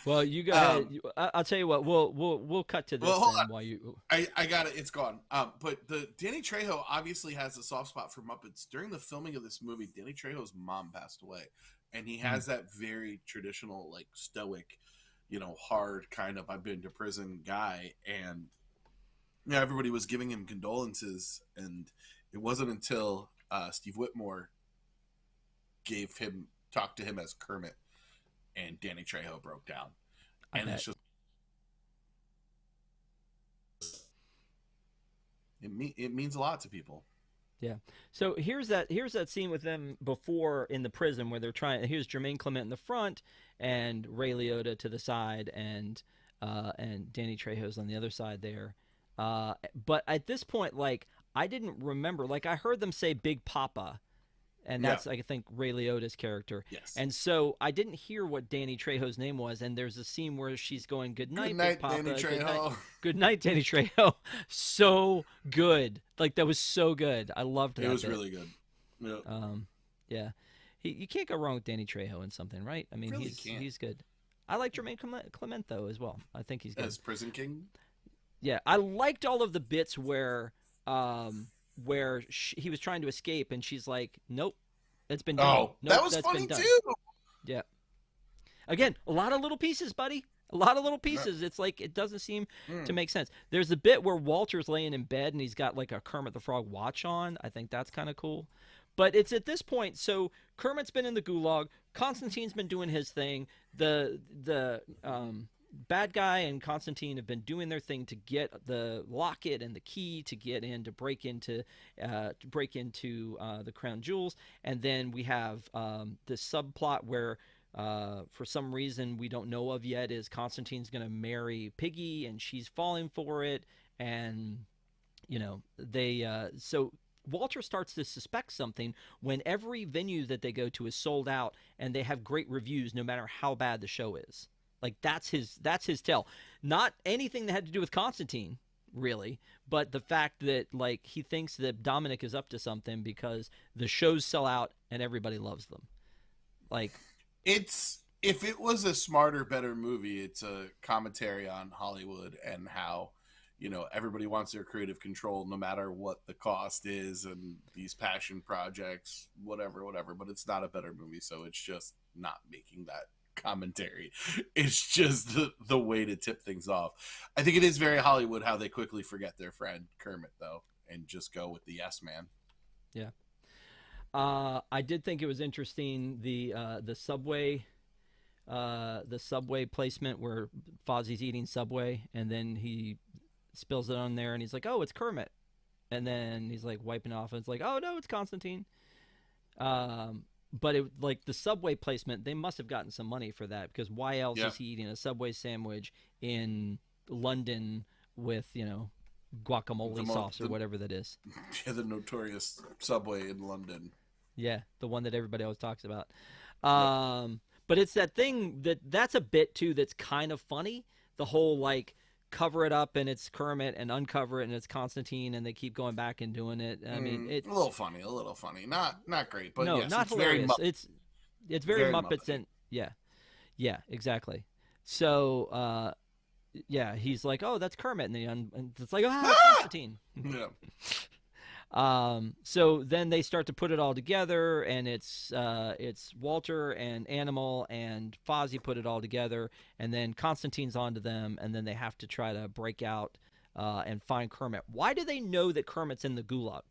Well, you go ahead. I'll tell you what. We'll cut to this hold then on. while you. I got it. It's gone. But the Danny Trejo obviously has a soft spot for Muppets. During the filming of this movie, Danny Trejo's mom passed away, and he has that very traditional, like stoic, hard kind of I've been to prison guy, and everybody was giving him condolences, and it wasn't until Steve Whitmore talked to him as Kermit, and Danny Trejo broke down, and it's just. It means a lot to people. Yeah. So here's that scene with them before in the prison where they're trying. Here's Jermaine Clement in the front and Ray Liotta to the side, and Danny Trejo's on the other side there. But at this point, like I didn't remember. Like I heard them say Big Papa, and that's I think Ray Liotta's character. Yes. And so I didn't hear what Danny Trejo's name was. And there's a scene where she's going, "Good night, Good night, Big Papa. Danny Good night." Trejo. Good night, Danny Trejo. So good. Like that was so good. I loved that. It was bit. really good. Yeah. Yeah. You can't go wrong with Danny Trejo in something, right? I mean, Really he's can't. he's good. I like Jermaine Clement though as well. I think he's good. As Prison King. Yeah, I liked all of the bits where he was trying to escape and she's like, "Nope, it's been done." Oh, Nope, that was that's funny been done." too. Yeah. Again, a lot of little pieces, buddy. A lot of little pieces. It's like it doesn't seem to make sense. There's a bit where Walter's laying in bed and he's got like a Kermit the Frog watch on. I think that's kind of cool. But it's at this point, so Kermit's been in the gulag. Constantine's been doing his thing. The bad guy and Constantine have been doing their thing to get the locket and the key to get in to break into the crown jewels. And then we have this subplot where for some reason we don't know of yet is Constantine's going to marry Piggy and she's falling for it. And so Walter starts to suspect something when every venue that they go to is sold out and they have great reviews no matter how bad the show is. Like that's his tell. Not anything that had to do with Constantine, really, but the fact that like he thinks that Dominic is up to something because the shows sell out and everybody loves them. Like if it was a smarter, better movie, it's a commentary on Hollywood and how everybody wants their creative control no matter what the cost is and these passion projects, whatever. But it's not a better movie, so it's just not making that commentary. It's just the way to tip things off. I think it is very Hollywood how they quickly forget their friend Kermit, though, and just go with the yes man. Yeah. I did think it was interesting the subway placement where Fozzie's eating Subway and then he spills it on there and he's like, oh, it's Kermit, and then he's like wiping it off and it's like, oh no, it's Constantine. But it, like the Subway placement, they must have gotten some money for that because why else is he eating a Subway sandwich in London with guacamole sauce or whatever that is? Yeah, the notorious Subway in London. Yeah, the one that everybody always talks about. But it's that thing that's a bit too that's kind of funny. The whole like cover it up and it's Kermit and uncover it and it's Constantine and they keep going back and doing it. I mean, it's a little funny, not great, but no, yes, not it's hilarious. Very it's very Muppets and yeah, exactly. So he's like, oh, that's Kermit, and it's like, Constantine. Yeah. So then they start to put it all together, and it's Walter and Animal and Fozzie put it all together, and then Constantine's onto them, and then they have to try to break out and find Kermit. Why do they know that Kermit's in the gulag?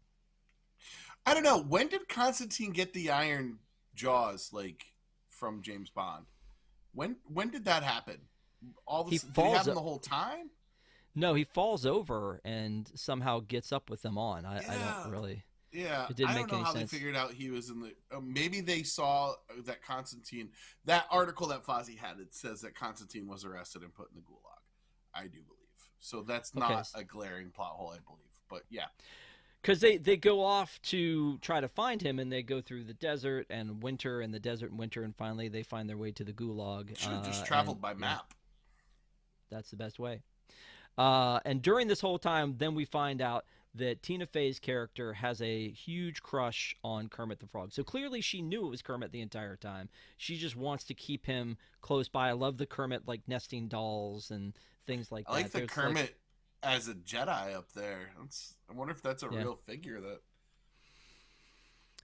I don't know. When did Constantine get the iron jaws like from James Bond? When did that happen? Did he have them the whole time? No, he falls over and somehow gets up with them on. I don't really. Yeah, it didn't I make don't know any how sense. they figured out he was in the. Maybe they saw that Constantine. That article that Fozzie had, it says that Constantine was arrested and put in the gulag. I do believe so. That's not a glaring plot hole, I believe. But yeah, because they go off to try to find him, and they go through the desert and winter, and the desert and winter, and finally they find their way to the gulag. Should have just traveled by map. That's the best way. And during this whole time, then we find out that Tina Fey's character has a huge crush on Kermit the Frog. So clearly she knew it was Kermit the entire time. She just wants to keep him close by. I love the Kermit, like, nesting dolls and things like that. I like the Kermit as a Jedi up there. I wonder if that's a real figure that...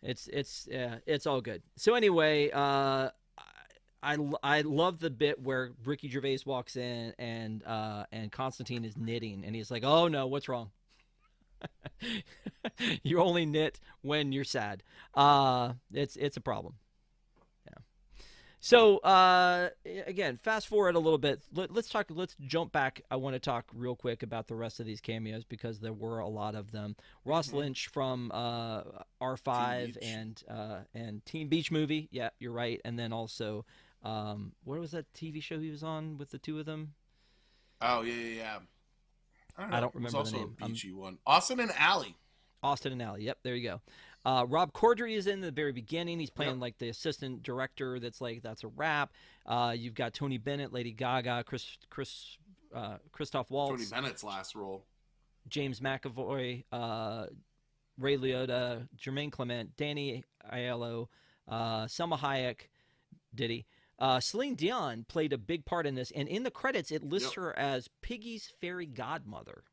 It's all good. So anyway, I love the bit where Ricky Gervais walks in and Constantine is knitting and he's like, "Oh no, what's wrong?" You only knit when you're sad. It's a problem. Yeah. So again, fast forward a little bit. Let's jump back. I want to talk real quick about the rest of these cameos because there were a lot of them. Ross Lynch from R5 and Teen Beach Movie. Yeah, you're right. And then also. What was that TV show he was on with the two of them? Oh yeah. I don't remember the name. A beachy one. Austin and Ally. Austin and Ally. Yep, there you go. Rob Corddry is in the very beginning. He's playing like the assistant director. That's a rap. You've got Tony Bennett, Lady Gaga, Christoph Waltz. Tony Bennett's last role. James McAvoy, Ray Liotta, Jermaine Clement, Danny Aiello, Selma Hayek. Did he? Celine Dion played a big part in this, and in the credits, it lists her as Piggy's fairy godmother.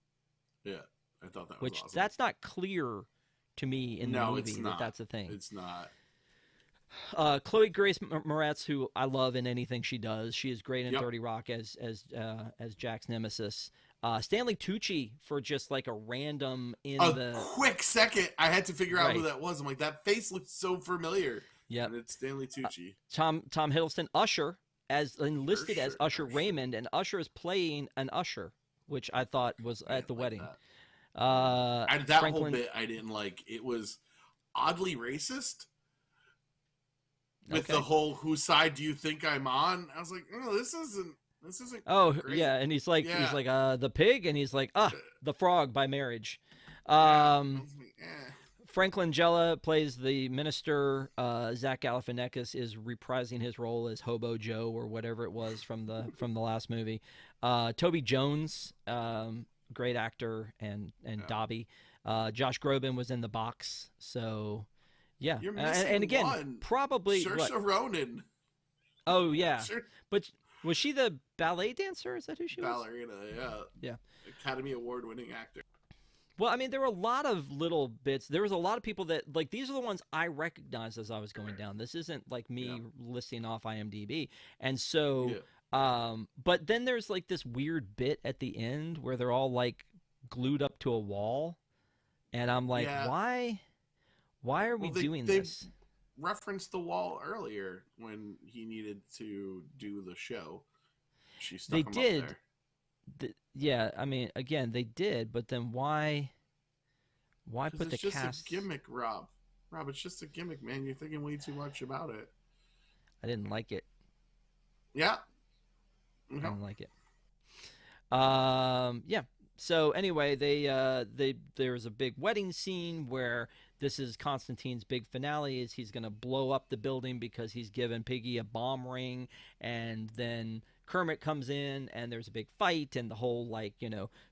Yeah, I thought that was awesome. That's not clear to me in the movie it's not. That's a thing. It's not. Chloe Grace Moretz, who I love in anything she does. She is great in Yep. 30 Rock as Jack's nemesis. Stanley Tucci for just like a random in A the quick second, I had to figure out who right. that was. I'm like, that face looks so familiar. Yep. And it's Stanley Tucci. Tom Hiddleston, Usher, as enlisted as Usher Usher. Raymond, and Usher is playing an usher, which I thought was at the wedding. That Franklin, whole bit I didn't like. It was oddly racist. With the whole "whose side do you think I'm on?" I was like, "Oh, this isn't Oh great. yeah, and he's like the pig, and he's like the frog by marriage. Franklin Jella plays the minister. Zach Galifianakis is reprising his role as Hobo Joe or whatever it was from the last movie. Toby Jones, great actor, and Dobby. Josh Groban was in the box, so yeah. You're missing and again, one. probably Saoirse Ronan. Oh yeah, but was she the ballet dancer? Is that who she was? Ballerina, yeah. Yeah. Academy Award-winning actor. Well, I mean, there were a lot of little bits. There was a lot of people that, like, these are the ones I recognized as I was going down. This isn't, like, me listing off IMDb. And so, but then there's, like, this weird bit at the end where they're all, like, glued up to a wall. And I'm like, why are we doing this? Referenced the wall earlier when he needed to do the show. She stuck him up there. Yeah, I mean, again, they did, but then why put the cast? It's just a gimmick, Rob. Rob, it's just a gimmick, man. You're thinking way too much about it. I didn't like it. Yeah. I didn't like it. Yeah. So anyway, there's a big wedding scene where this is Constantine's big finale. Is he's going to blow up the building because he's given Piggy a bomb ring, and then Kermit comes in and there's a big fight and the whole, like,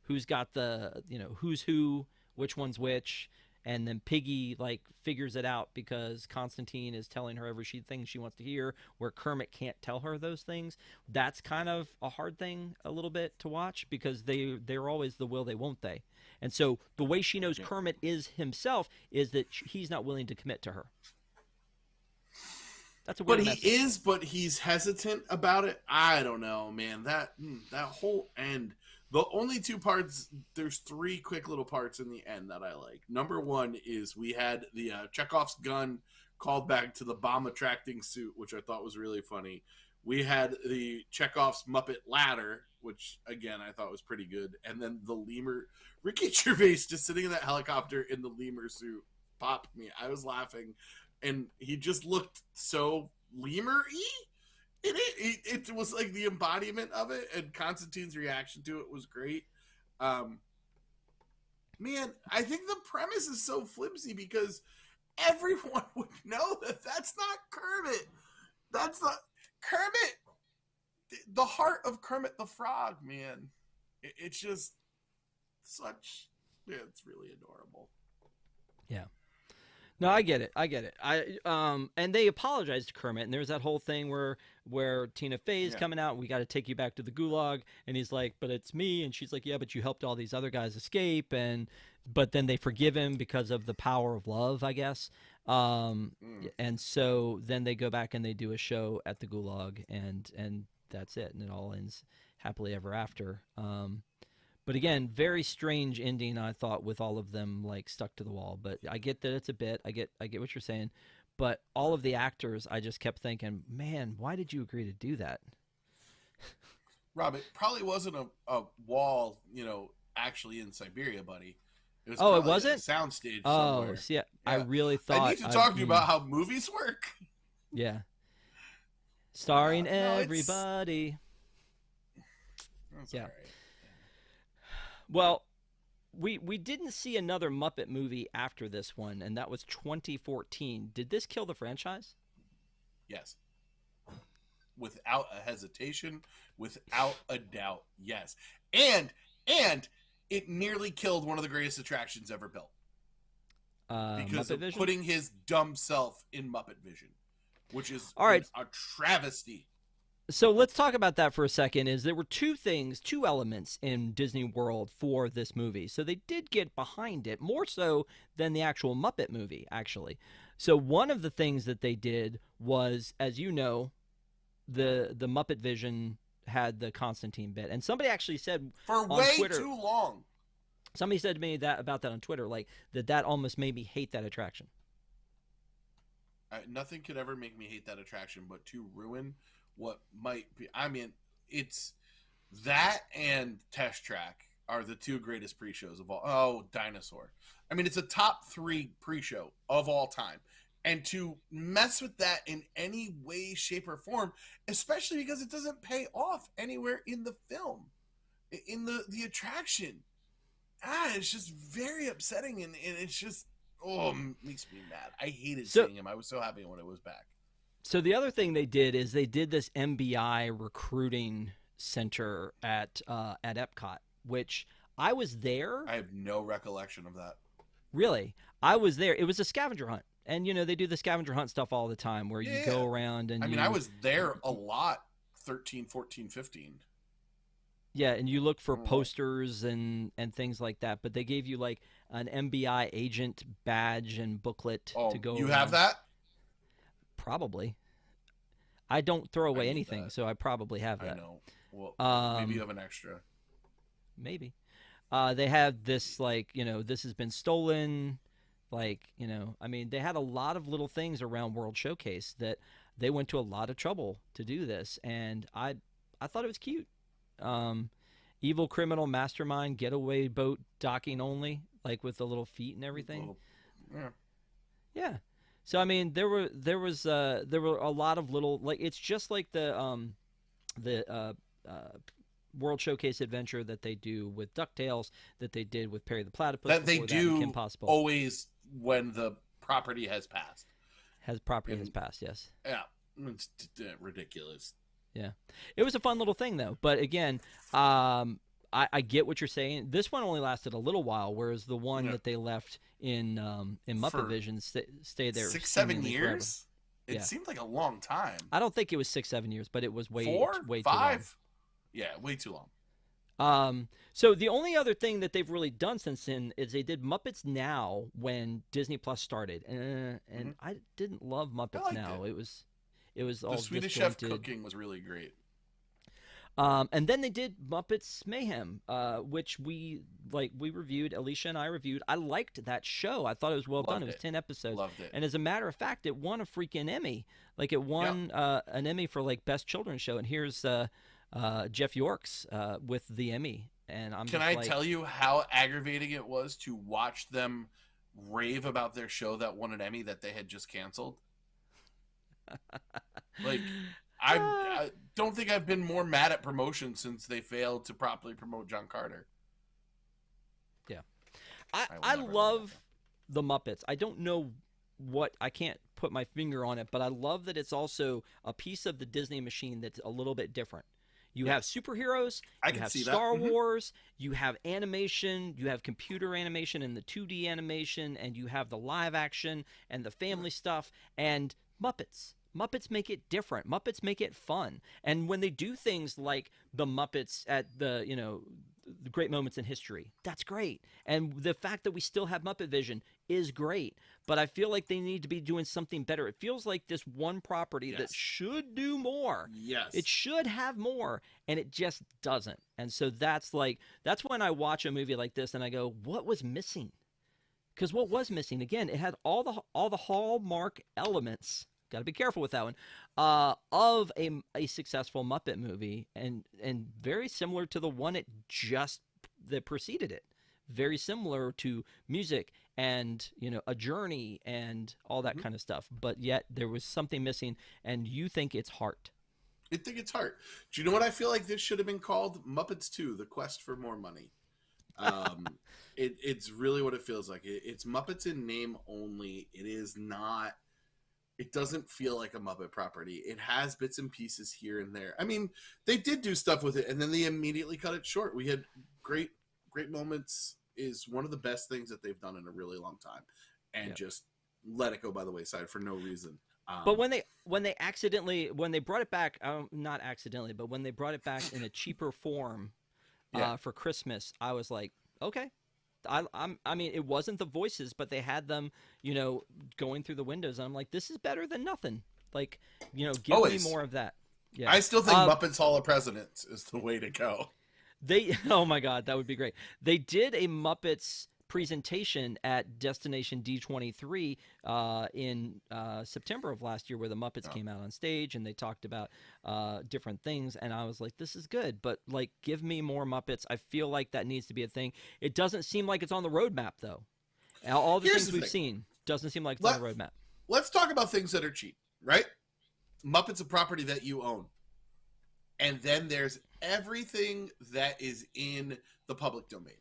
who's got the, who's who, which one's which. And then Piggy, like, figures it out because Constantine is telling her everything she wants to hear, where Kermit can't tell her those things. That's kind of a hard thing a little bit to watch because they're always the will they, won't they. And so the way she knows Kermit is himself is that he's not willing to commit to her. That's a weird message. He is, but he's hesitant about it. I don't know, man. That whole end. The only two parts, there's three quick little parts in the end that I like. Number one is we had the Chekhov's gun called back to the bomb-attracting suit, which I thought was really funny. We had the Chekhov's Muppet ladder, which, again, I thought was pretty good. And then the lemur, Ricky Gervais just sitting in that helicopter in the lemur suit popped me. I was laughing. And he just looked so lemur-y. It was like the embodiment of it, and Constantine's reaction to it was great. Man, I think the premise is so flimsy because everyone would know that that's not Kermit. That's not Kermit. The heart of Kermit the Frog, man. It's just such. Yeah, it's really adorable. Yeah. No, I get it. And they apologized to Kermit, and there's that whole thing where Tina Fey is coming out. We got to take you back to the gulag, and he's like, "But it's me," and she's like, "Yeah, but you helped all these other guys escape," but then they forgive him because of the power of love, I guess. And so then they go back and they do a show at the gulag, and that's it, and it all ends happily ever after. But again, very strange ending, I thought, with all of them, like, stuck to the wall. But I get that it's a bit. I get what you're saying. But all of the actors, I just kept thinking, man, why did you agree to do that? Rob, it probably wasn't a wall, actually in Siberia, buddy. It wasn't? A soundstage somewhere. Oh, see, I really thought... I need to talk to you about how movies work. Yeah. Starring everybody. That's all right. Well, we didn't see another Muppet movie after this one, and that was 2014. Did this kill the franchise? Yes. Without a hesitation, without a doubt, yes. And it nearly killed one of the greatest attractions ever built. Because Muppet of Vision? putting his dumb self in Muppet Vision, which is all right. a travesty. So let's talk about that for a second. There were two elements in Disney World for this movie. So they did get behind it, more so than the actual Muppet movie, actually. So one of the things that they did was, as you know, the Muppet Vision had the Constantine bit, and somebody actually said For on way Twitter, too long. somebody said to me that about that on Twitter, like that almost made me hate that attraction. Nothing could ever make me hate that attraction, but to ruin what might be. I mean, it's that and Test Track are the two greatest pre-shows of all. Oh, Dinosaur. I mean, it's a top 3 pre-show of all time. And to mess with that in any way, shape, or form, especially because it doesn't pay off anywhere in the film, in the attraction. It's just very upsetting, and it's just, makes me mad. I hated seeing him. I was so happy when it was back. So the other thing they did is they did this MBI recruiting center at Epcot, which I was there. I have no recollection of that. Really? I was there. It was a scavenger hunt. And, they do the scavenger hunt stuff all the time where you go around and I was there a lot, 13, 14, 15. Yeah, and you look for posters and things like that. But they gave you, like, an MBI agent badge and booklet to go you around. have that? Probably. I don't throw away anything, so I probably have that. I know. Well, maybe you have an extra. Maybe. They have this, like, this has been stolen. Like, they had a lot of little things around World Showcase that they went to a lot of trouble to do this. And I thought it was cute. Evil criminal mastermind getaway boat docking only, like with the little feet and everything. Yeah. So there were a lot of little, like, it's just like the World Showcase adventure that they do with DuckTales, that they did with Perry the Platypus, that they do Kim Possible. Always when the property has passed. Has passed, yes. Yeah, it's ridiculous. Yeah, it was a fun little thing though. But again, I get what you're saying. This one only lasted a little while, whereas the one that they left in Muppet Vision stayed there 6-7 years. It seemed like a long time. I don't think it was 6-7 years, but it was way 4, way 5. too long. Yeah, way too long. So the only other thing that they've really done since then is they did Muppets Now when Disney Plus started, and I didn't love Muppets Now. It was all the Swedish Chef cooking was really great. And then they did Muppets Mayhem, which we reviewed. Alicia and I reviewed. I liked that show. I thought it was well done. It was 10 episodes. Loved it. And as a matter of fact, it won a freaking Emmy. Like it won an Emmy for like best children's show. And here's Jeff Yorks with the Emmy. And Can I tell you how aggravating it was to watch them rave about their show that won an Emmy that they had just canceled? Like, I don't think I've been more mad at promotion since they failed to properly promote John Carter. Yeah. I love the Muppets. I don't know I can't put my finger on it, but I love that it's also a piece of the Disney machine that's a little bit different. You have superheroes, you have Star Wars, you have animation, you have computer animation and the 2D animation, and you have the live action and the family stuff, and Muppets. Muppets make it different. Muppets make it fun. And when they do things like the Muppets at the great moments in history, that's great. And the fact that we still have Muppet Vision is great. But I feel like they need to be doing something better. It feels like this one property that should do more. Yes. It should have more, and it just doesn't. And so that's when I watch a movie like this and I go, what was missing? Because what was missing, again, it had all the hallmark elements. Got to be careful with that one. Of a successful Muppet movie, and very similar to the one that preceded it. Very similar to music and a journey and all that kind of stuff. But yet there was something missing, and you think it's heart. I think it's heart. Do you know what I feel like this should have been called? Muppets 2: The Quest for More Money. It's really what it feels like. It's Muppets in name only. It is not. It doesn't feel like a Muppet property. It has bits and pieces here and there. I mean, they did do stuff with it, and then they immediately cut it short. We had great moments. Is one of the best things that they've done in a really long time, and just let it go by the wayside for no reason. But when they brought it back, not accidentally, but when they brought it back in a cheaper form for Christmas, I was like, okay, I mean, it wasn't the voices, but they had them, going through the windows. And I'm like, this is better than nothing. Like, give me Always. more of that. Yeah. I still think Muppets Hall of Presidents is the way to go. Oh my God, that would be great. They did a Muppets presentation at Destination D23 in September of last year, where the Muppets came out on stage and they talked about different things. And I was like, this is good, but like, give me more Muppets. I feel like that needs to be a thing. It doesn't seem like it's on the roadmap, though. All the things we've seen doesn't seem like it's on the roadmap. Let's talk about things that are cheap, right? Muppets a property that you own. And then there's everything that is in the public domain.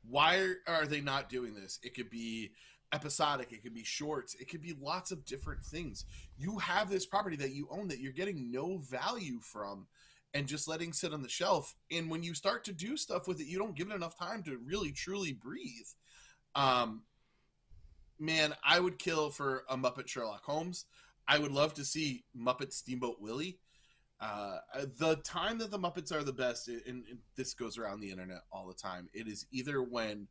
Why are they not doing this? It could be episodic. It could be shorts. It could be lots of different things. You have this property that you own that you're getting no value from and just letting sit on the shelf. And when you start to do stuff with it, you don't give it enough time to really, truly breathe. Man, I would kill for a Muppet Sherlock Holmes. I would love to see Muppet Steamboat Willie. The time that the Muppets are the best, and this goes around the internet all the time, it is either when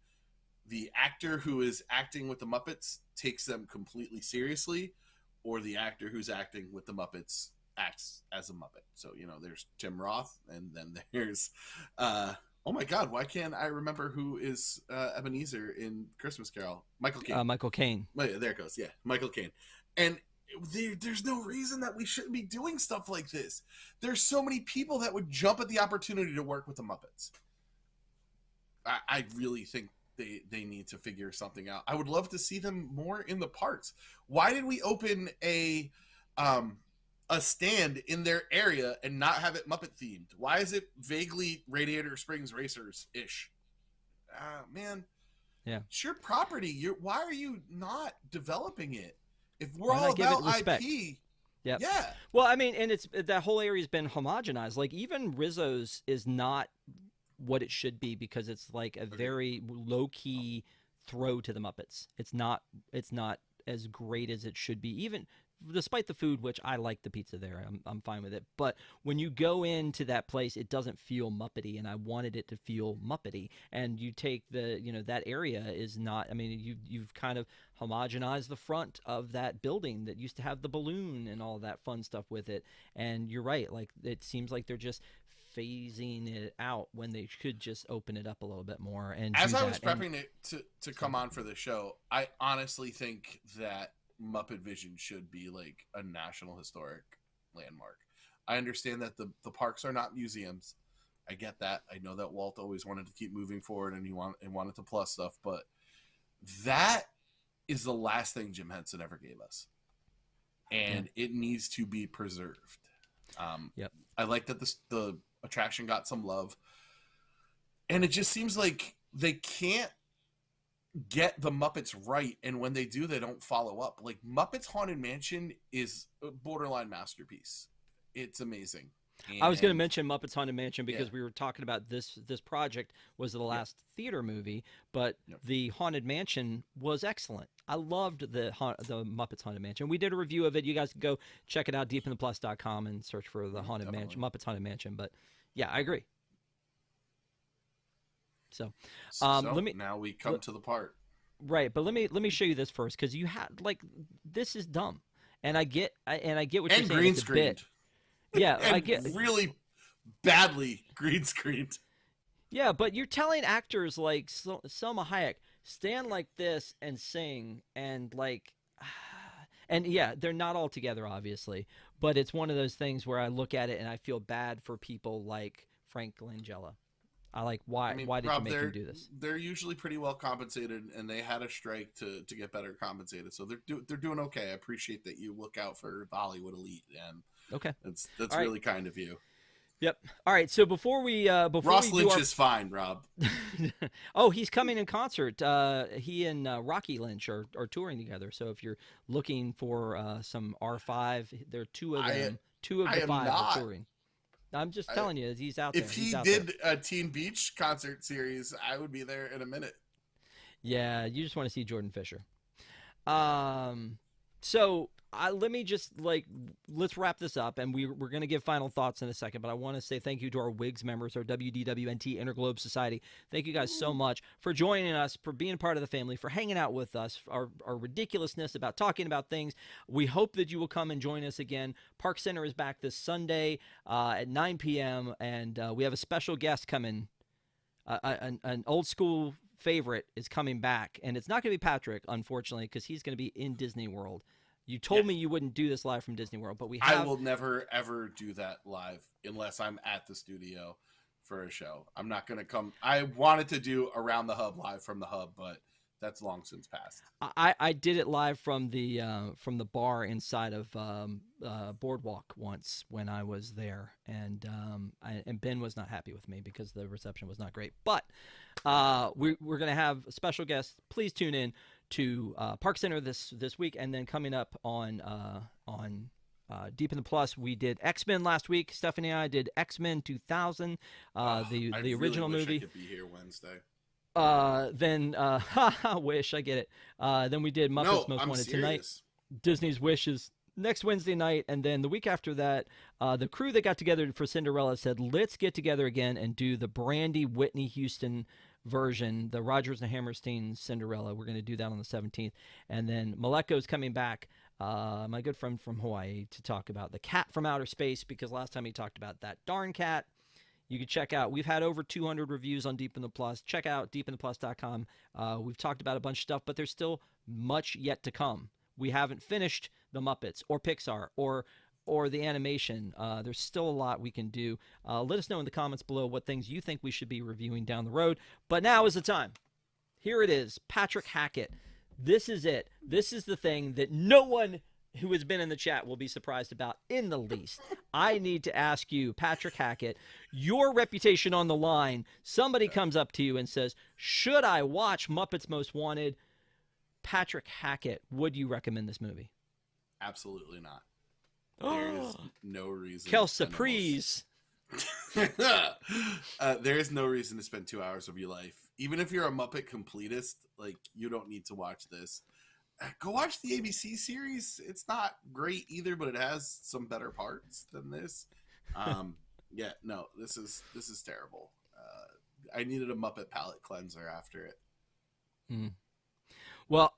the actor who is acting with the Muppets takes them completely seriously, or the actor who's acting with the Muppets acts as a Muppet. So, there's Tim Roth, and then there's, oh my God, why can't I remember who is Ebenezer in Christmas Carol? Michael Caine. Michael Caine. There it goes. Yeah, Michael Caine. And there's no reason that we shouldn't be doing stuff like this. There's so many people that would jump at the opportunity to work with the Muppets. I really think they need to figure something out. I would love to see them more in the parks. Why did we open a stand in their area and not have it Muppet themed? Why is it vaguely Radiator Springs Racers-ish? Man, yeah, it's your property. Why are you not developing it? If we're all about IP, yeah. Well, I mean, and it's that whole area's been homogenized. Like even Rizzo's is not what it should be because it's like a very low key throw to the Muppets. It's not as great as it should be. Even despite the food, which I like the pizza there, I'm fine with it. But when you go into that place, it doesn't feel Muppety, and I wanted it to feel Muppety. And you take that area is not. I mean, you've kind of homogenized the front of that building that used to have the balloon and all that fun stuff with it. And you're right, like it seems like they're just phasing it out when they could just open it up a little bit more. And as I was prepping it to come on for the show, I honestly think that Muppet Vision should be like a national historic landmark. I understand that the parks are not museums. I get that. I know that Walt always wanted to keep moving forward and he wanted to plus stuff, but that is the last thing Jim Henson ever gave us. And it needs to be preserved. Yep. I like that the attraction got some love. And it just seems like they can't get the Muppets right, and when they do, they don't follow up. Like Muppets Haunted Mansion is a borderline masterpiece. It's amazing. I was going to mention Muppets Haunted Mansion because we were talking about this project was the last theater movie, but the Haunted Mansion was excellent. I loved the Muppets Haunted Mansion. We did a review of it. You guys can go check it out, deepintheplus.com, and search for the Haunted Mansion, Muppets Haunted Mansion. But yeah, I agree. So now we come to the part. Right, but let me show you this first because you had this is dumb, and I get what you're saying. Green screened. Yeah, and I get really badly green screened. Yeah, but you're telling actors like Selma Hayek stand like this and sing and and yeah, they're not all together obviously, but it's one of those things where I look at it and I feel bad for people like Frank Langella. Why did Rob, you make him do this? They're usually pretty well compensated, and they had a strike to get better compensated, so they're doing okay. I appreciate that you look out for the Hollywood elite, and okay, that's really kind of you. Yep. All right. So before Ross Lynch is fine, Rob. Oh, he's coming in concert. He and Rocky Lynch are touring together. So if you're looking for some R5, there are two of them. Two of the five are touring. I'm just telling you, he's out there. If he did a Teen Beach concert series, I would be there in a minute. Yeah, you just want to see Jordan Fisher. So let me just let's wrap this up, and we're going to give final thoughts in a second. But I want to say thank you to our WIGS members, our WDWNT Interglobe Society. Thank you guys so much for joining us, for being part of the family, for hanging out with us, our ridiculousness about talking about things. We hope that you will come and join us again. Park Center is back this Sunday at 9 p.m., and we have a special guest coming, an old school favorite is coming back, and it's not going to be Patrick, unfortunately, because he's going to be in Disney World. You told me you wouldn't do this live from Disney World, but I will never ever do that live unless I'm at the studio for a show. I'm not going to come. I wanted to do Around the Hub live from the Hub, but that's long since passed. I did it live from the bar inside of Boardwalk once when I was there, and Ben was not happy with me because the reception was not great. But we're going to have a special guest. Please tune in to Park Center this week, and then coming up on Deep in the Plus, we did X-Men last week. Stephanie and I did X-Men 2000, the original movie. I could be here Wednesday. Then Wish, I get it. Then we did Muppets Most Wanted tonight. Disney's Wish is next Wednesday night, and then the week after that, the crew that got together for Cinderella said, let's get together again and do the Brandy Whitney Houston version, the Rodgers and Hammerstein Cinderella. We're going to do that on the 17th, and then Maleko's coming back, my good friend from Hawaii, to talk about the cat from outer space, because last time he talked about that darn cat. You can check out, we've had over 200 reviews on Deep in the Plus. Check out deepintheplus.com. We've talked about a bunch of stuff, but there's still much yet to come. We haven't finished the Muppets or Pixar or the animation. There's still a lot we can do. Let us know in the comments below what things you think we should be reviewing down the road. But now is the time. Here it is, Patrick Hackett. This is it. This is the thing that no one who has been in the chat will be surprised about in the least. I need to ask you, Patrick Hackett, your reputation on the line. Somebody comes up to you and says, should I watch Muppets Most Wanted? Patrick Hackett, would you recommend this movie? Absolutely not. There is no reason. Quelle surprise. There is no reason to spend 2 hours of your life. Even if you're a Muppet completist, you don't need to watch this. Go watch the ABC series. It's not great either, but it has some better parts than this. This is terrible. I needed a Muppet palate cleanser after it. Well,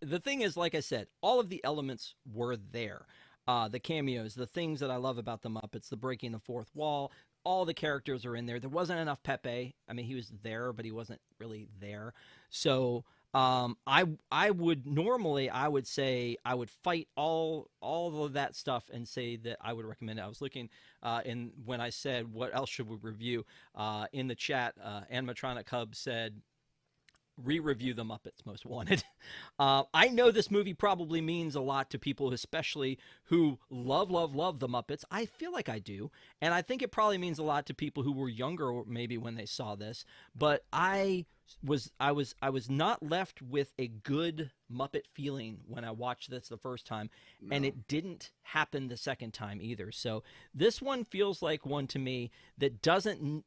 the thing is, like I said, all of the elements were there. The cameos, the things that I love about the Muppets, the breaking the fourth wall, all the characters are in there. There wasn't enough Pepe. I mean, he was there, but he wasn't really there. So I would say I would fight all of that stuff and say that I would recommend it. I was looking when I said what else should we review in the chat, Animatronic Hub said re-review the Muppets Most Wanted. I know this movie probably means a lot to people, especially who love the Muppets. I feel like I do, and I think it probably means a lot to people who were younger maybe when they saw this. But I was not left with a good Muppet feeling when I watched this the first time, and it didn't happen the second time either. So this one feels like one to me that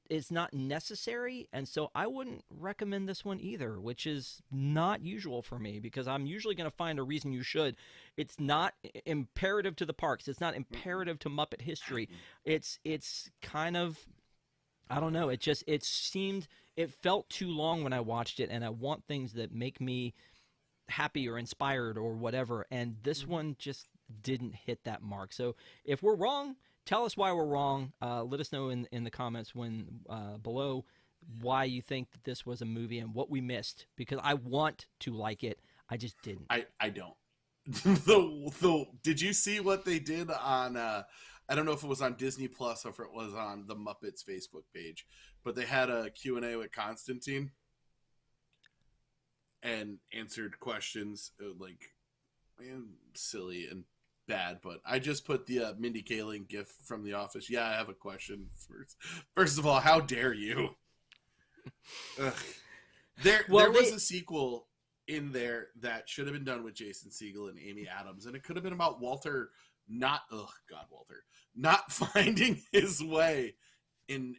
is not necessary, and so I wouldn't recommend this one either, which is not usual for me because I'm usually going to find a reason you should. It's not imperative to the parks. It's not imperative to Muppet history. It's kind of, I don't know. It felt too long when I watched it, and I want things that make me happy or inspired or whatever, and this one just didn't hit that mark. So if we're wrong, tell us why we're wrong. Let us know in the comments below why you think that this was a movie and what we missed, because I want to like it. I just didn't. I don't. Did you see what they did on I don't know if it was on Disney Plus or if it was on the Muppets Facebook page, but they had a Q&A with Constantine and answered questions silly and bad, but I just put the Mindy Kaling gif from The Office. Yeah, I have a question first of all, how dare you? There was a sequel in there that should have been done with Jason Segall and Amy Adams, and it could have been about Walter not finding his way and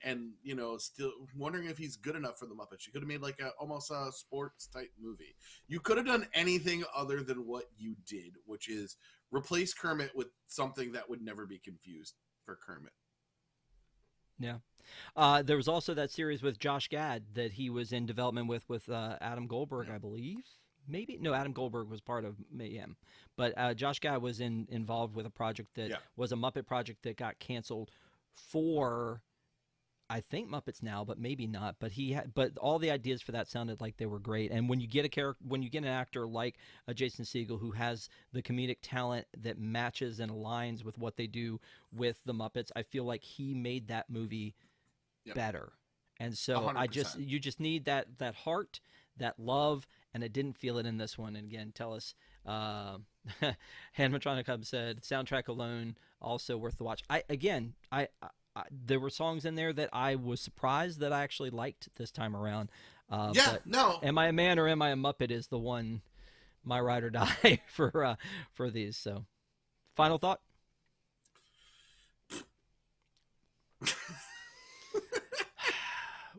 still wondering if he's good enough for the Muppets. You could have made like almost a sports type movie. You could have done anything other than what you did, which is replace Kermit with something that would never be confused for Kermit. Yeah. There was also that series with Josh Gad that he was in development with Adam Goldberg, I believe. Maybe no, Adam Goldberg was part of Mayhem, but Josh Gad was involved with a project that was a Muppet project that got canceled for, I think, Muppets Now, but maybe not. But but all the ideas for that sounded like they were great. And when you get an actor like Jason Segall who has the comedic talent that matches and aligns with what they do with the Muppets, I feel like he made that movie better. And so 100%. you just need that heart, that love, and I didn't feel it in this one. And again, tell us. Hanmatronic Hub said soundtrack alone also worth the watch. There were songs in there that I was surprised that I actually liked this time around. Am I a Man or Am I a Muppet is the one, my ride or die for these. So, final thought.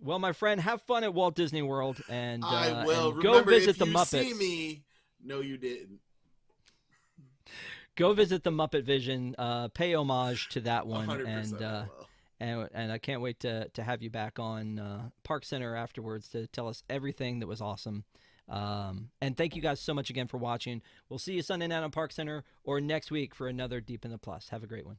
Well, my friend, have fun at Walt Disney World, and I will. And go visit the Muppets. See me, no, you didn't. Go visit the Muppet Vision. Pay homage to that one, 100% and I can't wait to have you back on Park Center afterwards to tell us everything that was awesome. And thank you guys so much again for watching. We'll see you Sunday night on Park Center or next week for another Deep in the Plus. Have a great one.